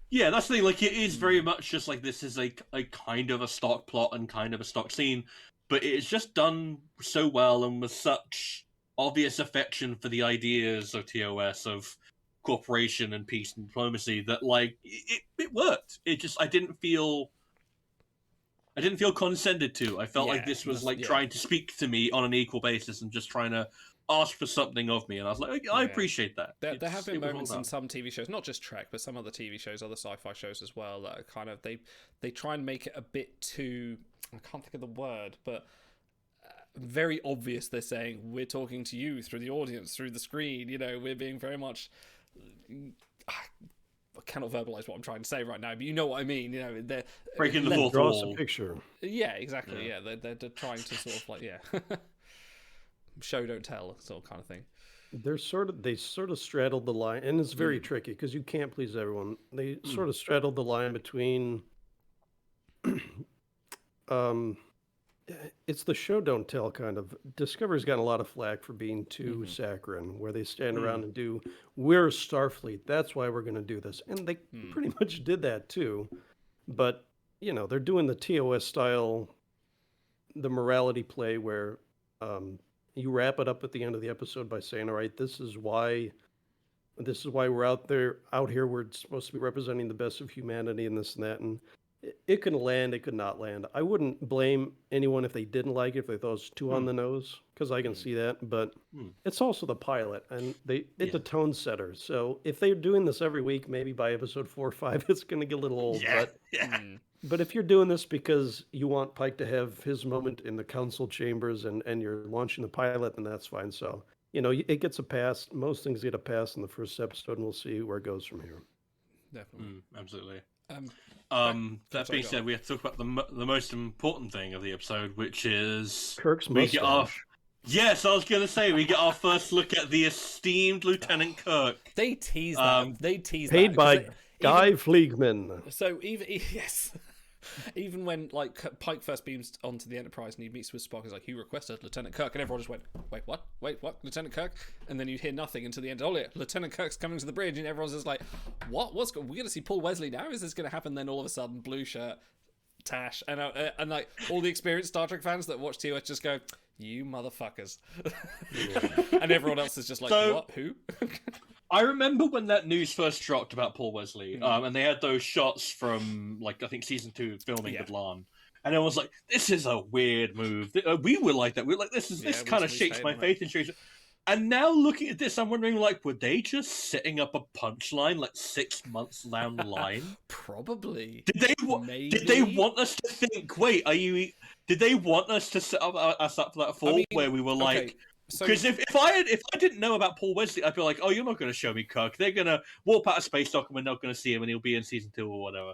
Yeah, that's the thing. Like, it is very much just like, this is a kind of a stock plot and kind of a stock scene, but it's just done so well and with such obvious affection for the ideas of TOS, of cooperation and peace and diplomacy, that like it worked. It just I didn't feel condescended to. I felt like this was like trying to speak to me on an equal basis and just trying to ask for something of me, and I was like, I appreciate that. There have been moments in some TV shows, not just Trek, but some other TV shows, other sci-fi shows as well, that are kind of they try and make it a bit too, I can't think of the word, but very obvious. They're saying, we're talking to you through the audience, through the screen. We're being very much. I cannot verbalize what I'm trying to say right now, but you know what I mean. They're breaking the fourth wall. Draw a picture. Yeah, exactly. Yeah, they're trying to sort of like show don't tell sort of kind of thing. They sort of straddled the line, and it's very tricky because you can't please everyone. They sort of straddled the line between it's the show don't tell kind of. Discovery's gotten a lot of flack for being too saccharine, where they stand around and do, we're Starfleet, that's why we're going to do this, and they pretty much did that too. But they're doing the TOS style, the morality play where you wrap it up at the end of the episode by saying, all right, this is why we're out here, we're supposed to be representing the best of humanity and this and that, and it could land, it could not land. I wouldn't blame anyone if they didn't like it, if they thought it was too on the nose, because I can see that. But it's also the pilot, and it's a tone setter. So if they're doing this every week, maybe by episode 4 or 5, it's going to get a little old. But if you're doing this because you want Pike to have his moment in the council chambers and you're launching the pilot, then that's fine. So, it gets a pass. Most things get a pass in the first episode, and we'll see where it goes from here. Definitely. Absolutely. That being said, we have to talk about the most important thing of the episode, which is Kirk's mustache. Yes, I was going to say, we get our first look at the esteemed Lieutenant Kirk. They tease that. They tease paid that. By Guy Fleegman. So even when like Pike first beams onto the Enterprise and he meets with Spock, he's like, "You requested Lieutenant Kirk," and everyone just went, "Wait, what? Wait, what? Lieutenant Kirk?" And then you hear nothing until the end. Oh yeah, Lieutenant Kirk's coming to the bridge, and everyone's just like, "What? We're going to see Paul Wesley now? Is this going to happen?" Then all of a sudden, blue shirt, Tash, and like all the experienced Star Trek fans that watch TOS just go, "You motherfuckers," and everyone else is just like, "What? Who?" I remember when that news first dropped about Paul Wesley, Mm. and they had those shots from, like, I think season 2 filming Yeah. with Lan. And everyone was like, this is a weird move. We were like that. We were like, this Yeah, kind of we shakes stayed my on it. faith in Stranger. And now looking at this, I'm wondering, like, were they just setting up a punchline like 6 months down the line? Probably. Did they Maybe. want us to think? Wait, did they want us to set up us up for that fall mean, where we were okay, like? so Because if I didn't know about Paul Wesley, I'd be like, oh, you're not going to show me Kirk. They're going to warp out of space dock and we're not going to see him, and he'll be in season 2 or whatever.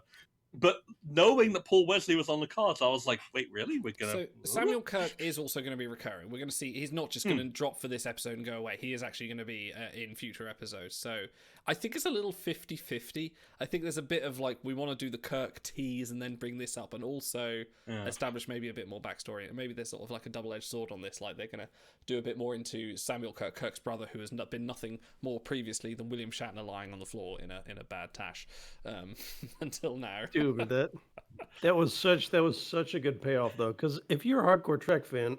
But knowing that Paul Wesley was on the cards, I was like, wait, really? We're gonna. So Samuel Kirk is also going to be recurring. We're going to see he's not just going to drop for this episode and go away. He is actually going to be in future episodes. So I think it's a little 50-50. I think there's a bit of like, we want to do the Kirk tease and then bring this up and also establish maybe a bit more backstory. And maybe there's sort of like a double-edged sword on this. Like they're going to do a bit more into Samuel Kirk, Kirk's brother, who has been nothing more previously than William Shatner lying on the floor in a bad tash until now. Dude, that was such a good payoff though, because if you're a hardcore Trek fan,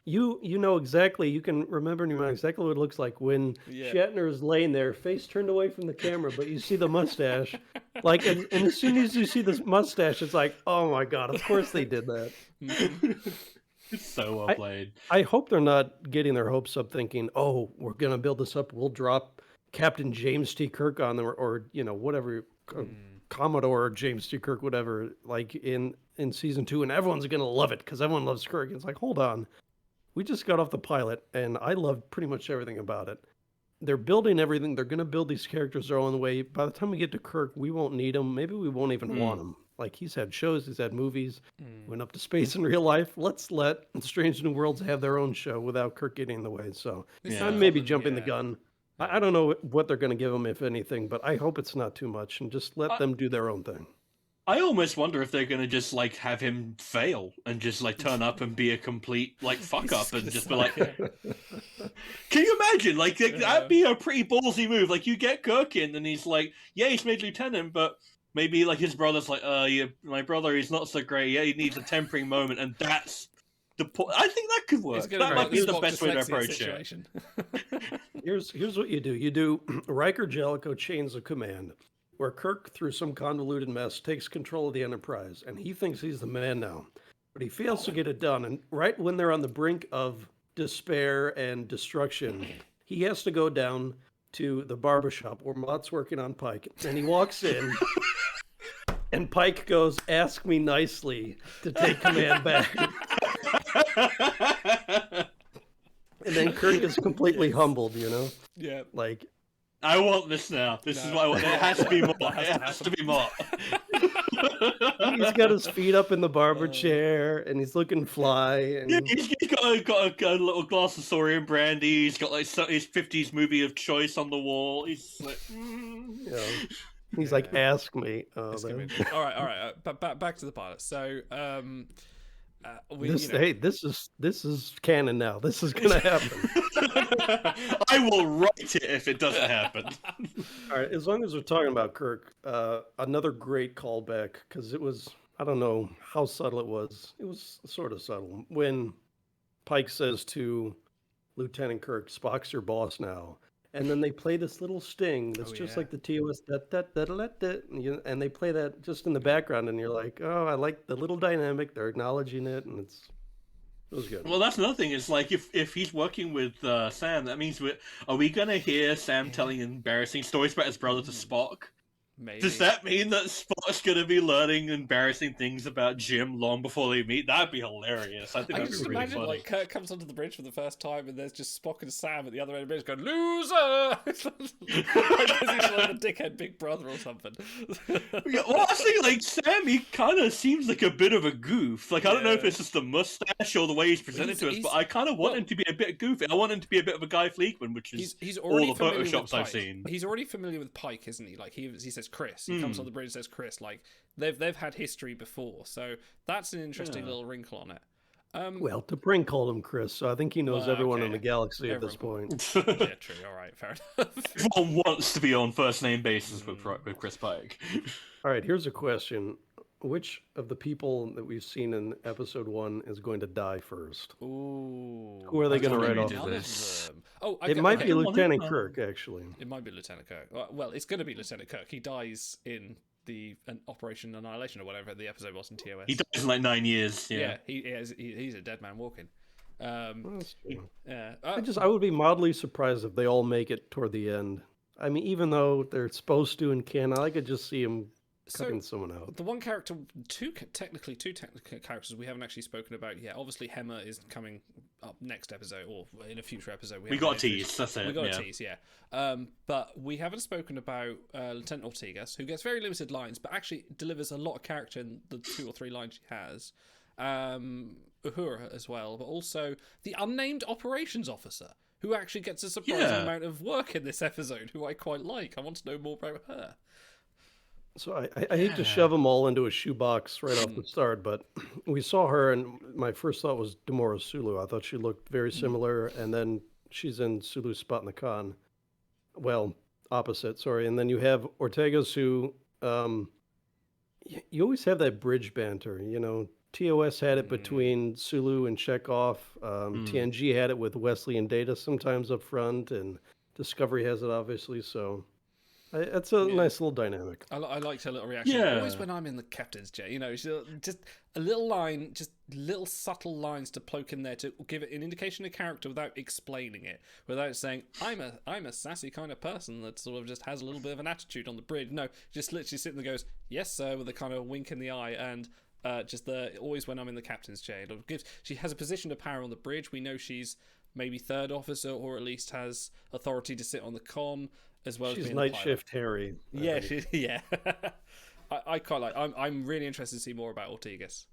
you know exactly, you can remember in your mind exactly what it looks like when Shatner is laying there, face turned away from the camera, but you see the mustache, like, and as soon as you see this mustache, it's like, oh my god, of course they did that. It's so well played. I hope they're not getting their hopes up, thinking, oh, we're gonna build this up, we'll drop Captain James T. Kirk on there, or you know, whatever. Commodore James T. Kirk, whatever, like in season 2, and everyone's gonna love it because everyone loves Kirk. It's like, hold on, we just got off the pilot, and I loved pretty much everything about it. They're building everything. They're gonna build these characters their own way. By the time we get to Kirk, we won't need him. Maybe we won't even want him. Like he's had shows, he's had movies, went up to space in real life. Let's let Strange New Worlds have their own show without Kirk getting in the way. So I'm maybe jumping the gun. I don't know what they're going to give them, if anything, but I hope it's not too much and just let them do their own thing. I almost wonder if they're gonna just like have him fail and just like turn up and be a complete like fuck up and just be like, can you imagine? Like that'd be a pretty ballsy move. Like you get Kirk in and he's like, yeah, he's made lieutenant, but maybe like his brother's like, yeah, my brother, he's not so great. Yeah, he needs a tempering moment, and that's the point. I think that could work. That might be the best way to approach it. Here's what you do. You do Riker Jellicoe Chains of Command, where Kirk, through some convoluted mess, takes control of the Enterprise, and he thinks he's the man now. But he fails to get it done, and right when they're on the brink of despair and destruction, he has to go down to the barbershop where Mott's working on Pike, and he walks in, and Pike goes, "Ask me nicely to take command back." And then Kirk is completely humbled, you know? Yeah. Like, I want this now. This is what I want. It has to be more. It has to be more. He's got his feet up in the barber chair, and he's looking fly. And Yeah, he's got a little glass of Saurian brandy. He's got like his 50s movie of choice on the wall. He's like, you know, he's like, "Ask me." All right. But back to the pilot. So, this is canon now. This is gonna happen. I will write it if it doesn't happen. All right, as long as we're talking about Kirk, another great callback, because it was, I don't know how subtle it was. It was sort of subtle when Pike says to Lieutenant Kirk, "Spock's your boss now." And then they play this little sting that's just like the TOS, and they play that just in the background, and you're like, oh, I like the little dynamic. They're acknowledging it, and it was good. Well, that's another thing. Is like if he's working with Sam, that means are we gonna hear Sam telling embarrassing stories about his brother to Spock? Maybe. Does that mean that Spock's gonna be learning embarrassing things about Jim long before they meet? That'd be hilarious. I think I that'd can be just really imagine funny. like Kirk comes onto the bridge for the first time, and there's just Spock and Sam at the other end of the bridge going, "Loser!" It's like he's like the dickhead big brother or something. Yeah, well, I think like Sam, he kind of seems like a bit of a goof. Like I don't know if it's just the mustache or the way he's presented to us, but I kind of want him to be a bit goofy. I want him to be a bit of a Guy Fleekman, which is he's already all the familiar with photoshops I've Pike. seen. He's already familiar with Pike, isn't he? Like he says Chris. He comes on the bridge and says Chris. Like they've had history before, so that's an interesting little wrinkle on it. Well, T'Pring called him Chris, so I think he knows everyone in the galaxy at this point. Yeah, true. All right, fair enough. Everyone wants to be on first name basis with Chris Pike. All right, here's a question. which of the people that we've seen in episode 1 is going to die first? Ooh. Who are they I going to don't write know off who None did of this. them. Oh, It might okay. be Well, Lieutenant then, Kirk, actually. It might be Lieutenant Kirk. Well, it's going to be Lieutenant Kirk. He dies in the Operation Annihilation or whatever the episode was in TOS. He dies in like 9 years. Yeah, he's a dead man walking. Well, that's true. Yeah. I would be mildly surprised if they all make it toward the end. I mean, even though they're supposed to in canon, I could just see him cutting someone out. The one character, two technical characters we haven't actually spoken about yet. Obviously, Hema is coming up next episode or in a future episode. We got a tease. That's it. We got a tease, yeah. But we haven't spoken about Lieutenant Ortegas, who gets very limited lines, but actually delivers a lot of character in the 2 or 3 lines she has. Uhura as well, but also the unnamed operations officer, who actually gets a surprising amount of work in this episode, who I quite like. I want to know more about her. So I hate to shove them all into a shoebox right off the start, but we saw her, and my first thought was Demora Sulu. I thought she looked very similar, and then she's in Sulu's spot in the con. Well, opposite, sorry. And then you have Ortegas, who you always have that bridge banter. You know, TOS had it between Sulu and Chekhov. TNG had it with Wesley and Data sometimes up front, and Discovery has it obviously. So it's a nice little dynamic. I liked her little reaction. Yeah. Always when I'm in the captain's chair, you know, she'll just a little line, just little subtle lines to cloak in there to give it an indication of character without explaining it, without saying I'm a sassy kind of person that sort of just has a little bit of an attitude on the bridge. No, just literally sitting there goes, yes sir, with a kind of wink in the eye, and just always when I'm in the captain's chair. She has a position of power on the bridge. We know she's maybe 3rd officer, or at least has authority to sit on the con, as well as She's being night a pilot. shift Harry. Yeah, yeah. I quite like. I'm really interested to see more about Ortegas.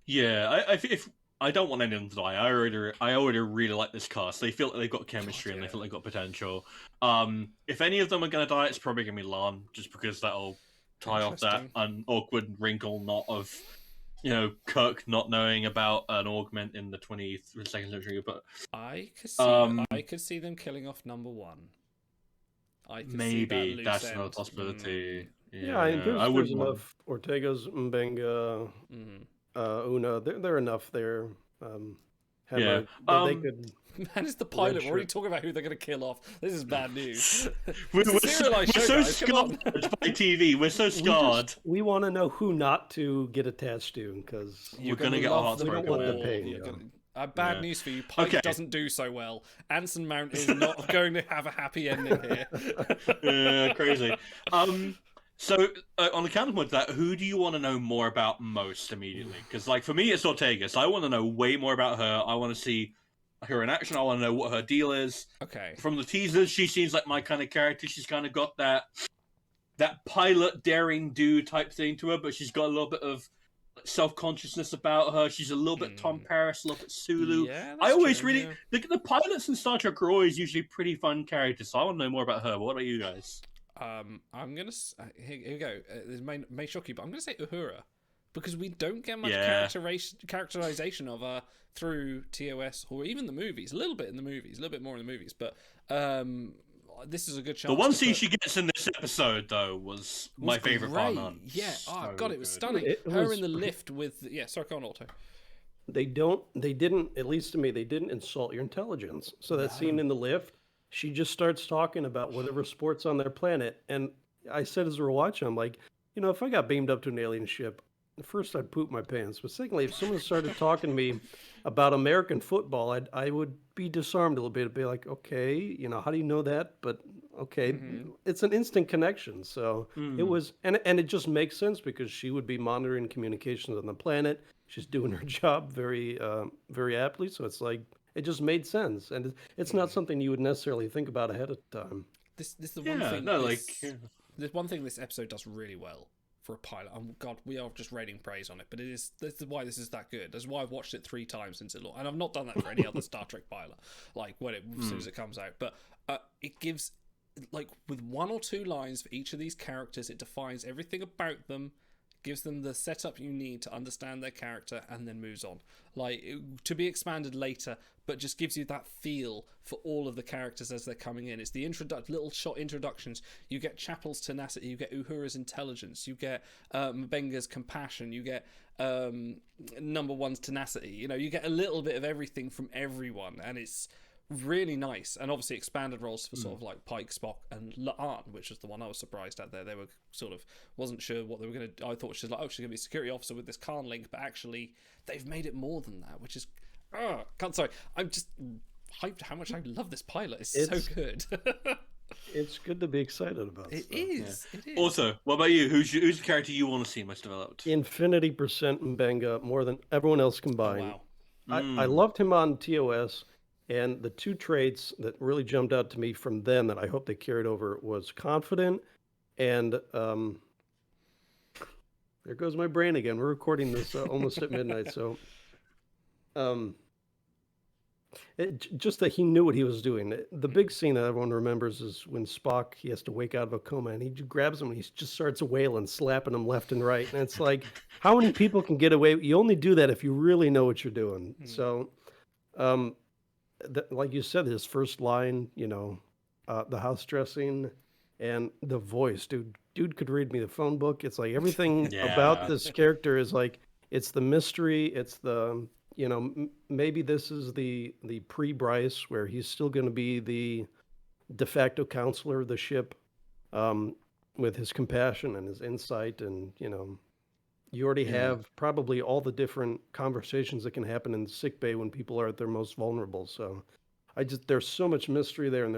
Yeah, if I don't want anyone to die. I already really like this cast. They feel like they've got chemistry and they feel like they've got potential. If any of them are gonna die, it's probably gonna be Lan, just because that'll tie off that awkward wrinkle knot of, you know, Kirk not knowing about an augment in the 22nd century. But I could see them killing off number 1. Maybe that's another possibility. Yeah, I mean, there's enough. Ortega's, Mbenga, Una. They're enough there. Hema, they could. Man, it's the pilot. We're already talking about who they're going to kill off. This is bad news. We're so scarred by TV. We're so scarred. We want to know who not to get attached to, because we're going to get our hearts broken. We don't want the pain. Bad news for you. Pike doesn't do so well. Anson Mount is not going to have a happy ending here. Yeah, crazy. So, on the counterpoint to that, who do you want to know more about most immediately? Because, like, for me, it's Ortegas. I want to know way more about her. I want to see her in action. I want to know what her deal is. Okay. From the teasers, she seems like my kind of character. She's kind of got that pilot daring do type thing to her, but she's got a little bit of self-consciousness about her. She's a little bit Tom Paris, a little bit Sulu. Yeah, I always the pilots in Star Trek are always usually pretty fun characters, so I want to know more about her. What about you guys? I'm gonna here we go. This may shock you, but I'm gonna say Uhura, because we don't get much characterization of her through TOS or even the movies. A little bit in the movies, a little bit more in the movies, but this is a good chance. The one scene she gets in this episode, though, was my favorite part. Yeah, God, it was stunning. It her was... in the lift with sorry, go on, Otto. They didn't, at least to me, they didn't insult your intelligence. So that scene in the lift, she just starts talking about whatever sport's on their planet. And I said as we were watching, I'm like, you know, if I got beamed up to an alien ship, first I'd poop my pants. But secondly, if someone started talking to me about American football, I would be disarmed a little bit. I'd be like, okay, you know, how do you know that? But okay, it's an instant connection. So it was, and it just makes sense because she would be monitoring communications on the planet. She's doing her job very, very aptly. So it's like, it just made sense. And it's not something you would necessarily think about ahead of time. This is the one thing. There's one thing this episode does really well for a pilot. God, we are just raining praise on it, but this is why this is that good. That's why I've watched it 3 times since it launched, and I've not done that for any other Star Trek pilot. Like as soon as it comes out, but it gives, like, with 1 or 2 lines for each of these characters, it defines everything about them, gives them the setup you need to understand their character, and then moves on. Like, to be expanded later, but just gives you that feel for all of the characters as they're coming in. It's the little shot introductions. You get Chapel's tenacity, you get Uhura's intelligence, you get Mbenga's compassion, you get Number One's tenacity. You know, you get a little bit of everything from everyone, and it's really nice. And obviously expanded roles for sort of like Pike, Spock, and La'an, which was the one I was surprised at there. They were sort of, wasn't sure what they were going to, I thought she was like, oh, she's going to be a security officer with this Khan link, but actually they've made it more than that, which is, sorry, I'm just hyped how much I love this pilot. It's so good. It's good to be excited about. It stuff. is. It is. Also, what about you? Who's the character you want to see most developed? Infinity percent Mbenga more than everyone else combined. Wow. I loved him on TOS, and the two traits that really jumped out to me from then that I hope they carried over was confident and there goes my brain again. We're recording this almost at midnight, so just that he knew what he was doing. The big scene that everyone remembers is when Spock, he has to wake out of a coma, and he grabs him and he just starts wailing, slapping him left and right. And it's like, how many people can get away? You only do that if you really know what you're doing. So, like you said, his first line, you know, the house dressing and the voice, dude could read me the phone book. It's like everything about this character is like, it's the mystery. It's the, you know, maybe this is the pre-Bryce where he's still going to be the de facto counselor of the ship, with his compassion and his insight. And, you know, you already have probably all the different conversations that can happen in sickbay when people are at their most vulnerable. So there's so much mystery there, and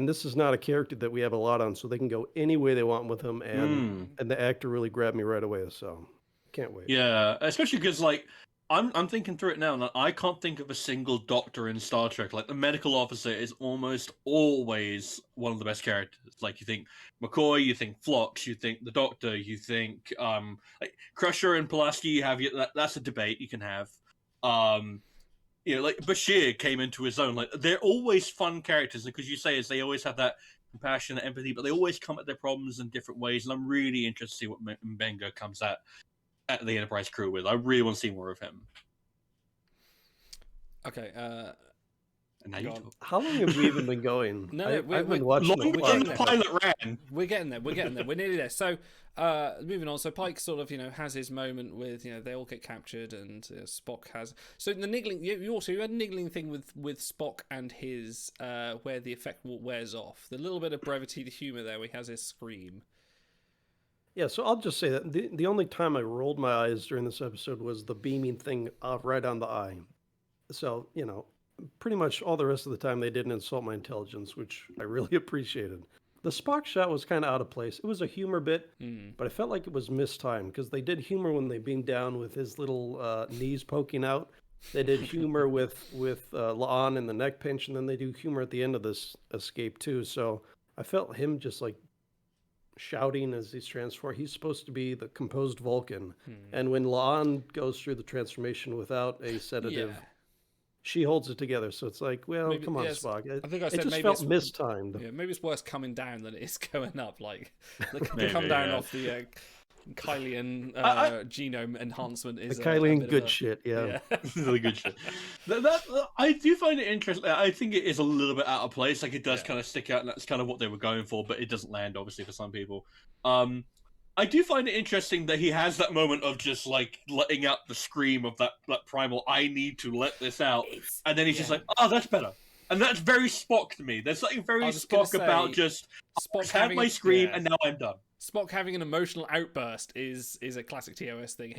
this is not a character that we have a lot on, so they can go any way they want with him. And the actor really grabbed me right away. So can't wait. Yeah, especially because like, I'm thinking through it now, and I can't think of a single doctor in Star Trek. Like, the medical officer is almost always one of the best characters. Like, you think McCoy, you think Phlox, you think the Doctor, you think like Crusher and Pulaski. You have that's a debate you can have. You know, like Bashir came into his own. Like, they're always fun characters because you say is they always have that compassion, and empathy, but they always come at their problems in different ways. And I'm really interested to see what Mbenga comes at the Enterprise crew with. I really want to see more of him. Okay. And now you talk. How long have we even been going? No, I've been we're watching Long a as while. the pilot ran. We're getting there. We're nearly there. So, moving on. So Pike sort of, you know, has his moment with, you know, they all get captured, and Spock has. So the niggling. You had a niggling thing with Spock and his where the effect wears off. The little bit of brevity, the humor there, where he has his scream. Yeah, so I'll just say that the only time I rolled my eyes during this episode was the beaming thing right on the eye. So, you know, pretty much all the rest of the time they didn't insult my intelligence, which I really appreciated. The Spock shot was kind of out of place. It was a humor bit, but I felt like it was mistimed because they did humor when they beamed down with his little knees poking out. They did humor with La'an and the neck pinch, and then they do humor at the end of this escape too. So I felt him just like shouting as he's transformed. He's supposed to be the composed Vulcan, and when La'an goes through the transformation without a sedative, she holds it together. So it's like, well, maybe, come on, yes, Spock. I think I said it just maybe felt it's mistimed. Yeah, maybe it's worse coming down than it is going up. Like the come down off the Kylian genome enhancement is the Kylian good shit. Yeah. Really good shit. That I do find it interesting. I think it is a little bit out of place. Like, it does kind of stick out, and that's kind of what they were going for, but it doesn't land, obviously, for some people. I do find it interesting that he has that moment of just like letting out the scream of that primal, I need to let this out. And then he's just like, oh, that's better. And that's very Spock to me. There's something very Spock about just, Spock had my scream and now I'm done. Spock having an emotional outburst is a classic TOS thing.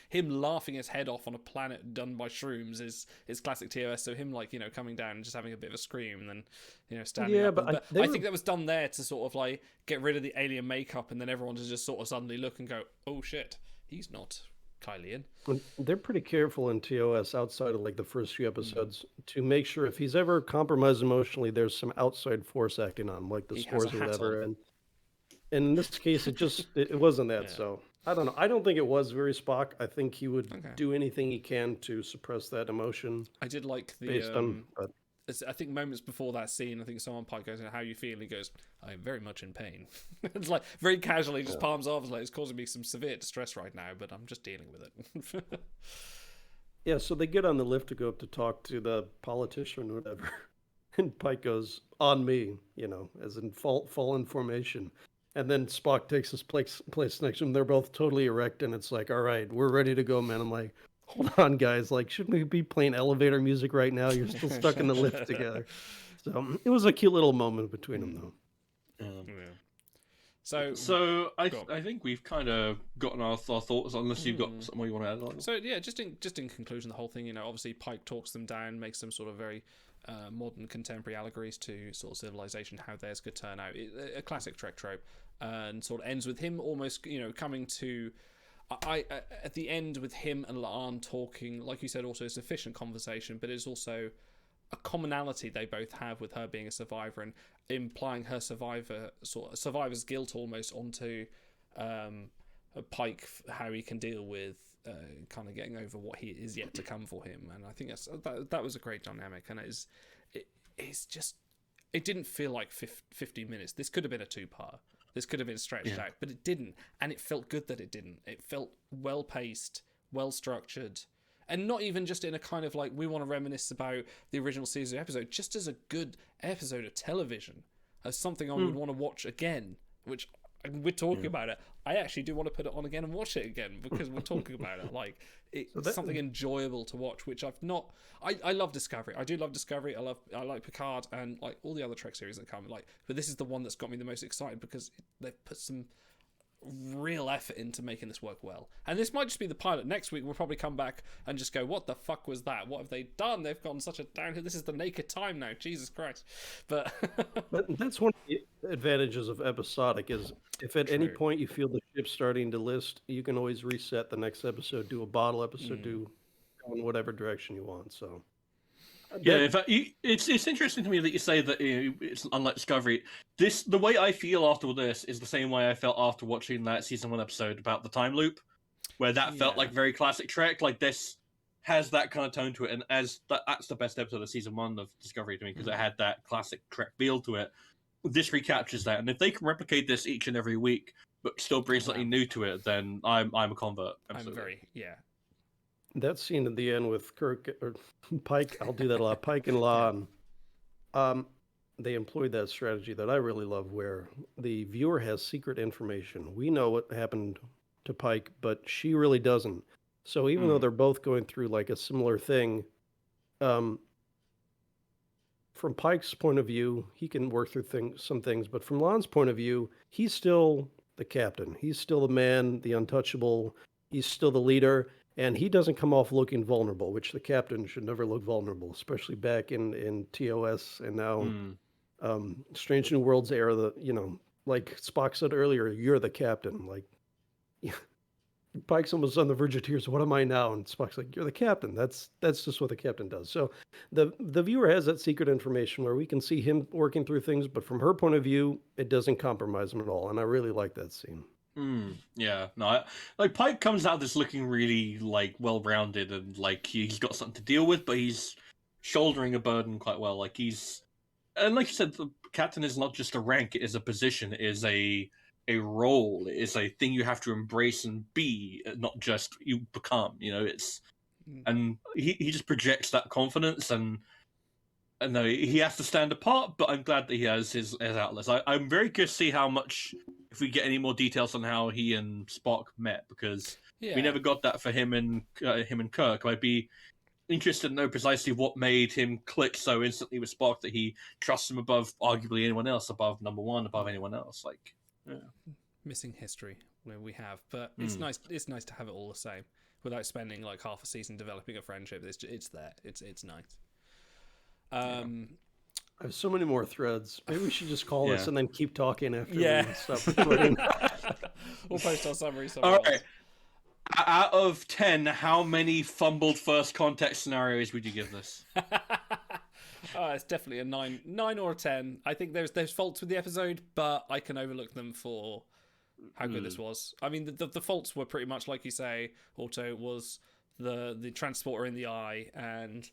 Him laughing his head off on a planet done by shrooms is classic TOS. So him, like, you know, coming down and just having a bit of a scream and then, you know, standing up. But I think that was done there to sort of like get rid of the alien makeup, and then everyone to just sort of suddenly look and go, oh shit, he's not Kylian. They're pretty careful in TOS outside of like the first few episodes to make sure if he's ever compromised emotionally, there's some outside force acting on him, like the spores or whatever. And in this case, it wasn't that. So I don't know. I don't think it was very Spock. I think he would do anything he can to suppress that emotion. I did like the based on. But I think moments before that scene, I think someone Pike goes, "How you feel?" He goes, "I am very much in pain." It's like very casually, just palms off. It's like, it's causing me some severe distress right now, but I'm just dealing with it. Yeah, so they get on the lift to go up to talk to the politician or whatever. And Pike goes, "On me," as in fall in formation. And then Spock takes his place next to him. They're both totally erect, and it's like, "All right, we're ready to go, man." I'm like, hold on, guys. Like, shouldn't we be playing elevator music right now? You're still stuck in the lift together. So it was a cute little moment between them, though. Yeah. So I think we've kind of gotten our thoughts, unless you've got something more you want to add on. So yeah, just in conclusion, the whole thing, obviously Pike talks them down, makes them sort of very modern contemporary allegories to sort of civilization, how theirs could turn out. A classic Trek trope, and sort of ends with him almost, coming to. At the end with him and La'an talking, like you said, also a sufficient conversation, but it's also a commonality they both have with her being a survivor and implying her survivor's guilt almost onto Pike, how he can deal with kind of getting over what he is yet to come for him. And I think that was a great dynamic, and it's just, it didn't feel like 50 minutes. This could have been a 2-part. This could have been stretched out, but it didn't, and it felt good that it didn't. It felt well paced, well structured, and not even just in a kind of like, we want to reminisce about the original season episode, just as a good episode of television, as something I would want to watch again, which we're talking about it. I actually do want to put it on again and watch it again because we're talking about it. Like, it's something enjoyable to watch, which I've not. I love Discovery. I do love Discovery. I like Picard and like all the other Trek series that come. But this is the one that's got me the most excited because they've put some real effort into making this work well. And this might just be the pilot. Next week we'll probably come back and just go, what the fuck was that? What have they done? They've gone such a downhill. This is the naked time now. Jesus Christ. But that's one of the advantages of episodic is if at any point you feel the ship starting to list, you can always reset the next episode, do a bottle episode, do go in whatever direction you want. So yeah, in fact, it's interesting to me that you say that it's unlike Discovery. The way I feel after this is the same way I felt after watching that season 1 episode about the time loop, where that felt like very classic Trek. Like, this has that kind of tone to it, and that's the best episode of season 1 of Discovery to me because it had that classic Trek feel to it. This recaptures that, and if they can replicate this each and every week, but still bring something new to it, then I'm a convert. Absolutely. That scene at the end with Kirk or Pike, I'll do that a lot. Pike and La'an, they employed that strategy that I really love, where the viewer has secret information. We know what happened to Pike, but she really doesn't. So even though they're both going through like a similar thing, from Pike's point of view, he can work through some things, but from La'an's point of view, he's still the captain. He's still the man, the untouchable. He's still the leader. And he doesn't come off looking vulnerable, which the captain should never look vulnerable, especially back in TOS and now Strange New Worlds era. Like Spock said earlier, you're the captain. Like, Pike's almost on the verge of tears. What am I now? And Spock's like, you're the captain. That's just what the captain does. So the viewer has that secret information where we can see him working through things, but from her point of view, it doesn't compromise him at all. And I really like that scene. Yeah, no, like Pike comes out of this looking really like well-rounded and like he's got something to deal with, but he's shouldering a burden quite well. Like and like you said, the captain is not just a rank; it is a position, it is a role, it is a thing you have to embrace and be, not just you become. And he just projects that confidence and no, he has to stand apart. But I'm glad that he has his outlets. I'm very curious to see how much. If we get any more details on how he and Spock met, because we never got that for him and Kirk. I'd be interested to know precisely what made him click so instantly with Spock that he trusts him above arguably anyone else, above number one, above anyone else. Like, missing history where we have, but it's nice. It's nice to have it all the same without spending like half a season developing a friendship. It's there. It's nice. I have so many more threads. Maybe we should just call this and then keep talking after we stop recording. We'll post our summary somewhere else. Right. Out of 10, how many fumbled first context scenarios would you give this? It's definitely a 9 or a 10. I think there's faults with the episode, but I can overlook them for how good this was. I mean, the faults were pretty much like you say, Auto, was the transporter in the eye, and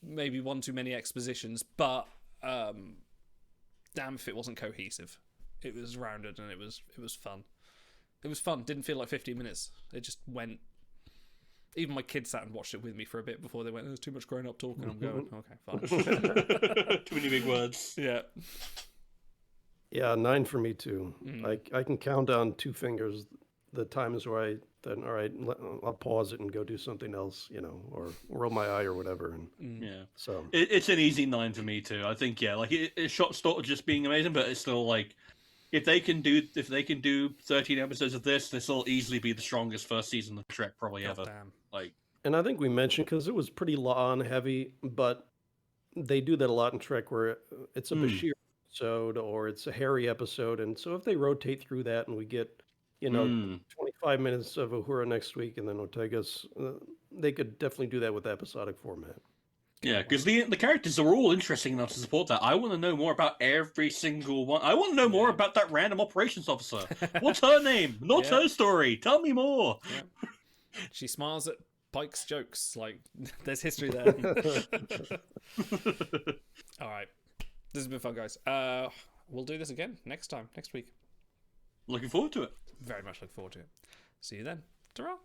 maybe one too many expositions, but damn if it wasn't cohesive. It was rounded and it was fun. It was fun. Didn't feel like 15 minutes. It just went. Even my kids sat and watched it with me for a bit before they went, there's too much grown up talking. I'm going, okay, fine. Too many big words. Yeah. Yeah, 9 for me too. Mm. I can count on 2 fingers the times where I then, all right, I'll pause it and go do something else, or roll my eye or whatever. And Yeah. so It's an easy 9 for me too. I think like it's short just being amazing, but it's still like if they can do 13 episodes of this will easily be the strongest first season of Trek probably ever. Damn. Like And I think we mentioned, because it was pretty lawn heavy, but they do that a lot in Trek where it's a Bashir episode or it's a Harry episode. And so if they rotate through that and we get, 25 minutes of Uhura next week and then Ortega's, they could definitely do that with the episodic format. yeah, because the characters are all interesting enough to support that. I want to know more about every single one. I want to know more about that random operations officer. What's her name? What's her story? Tell me more. Yeah. She smiles at Pike's jokes. Like, there's history there. All right. This has been fun, guys. We'll do this again next week. Looking forward to it. Very much look forward to it. See you then. Ta-ra.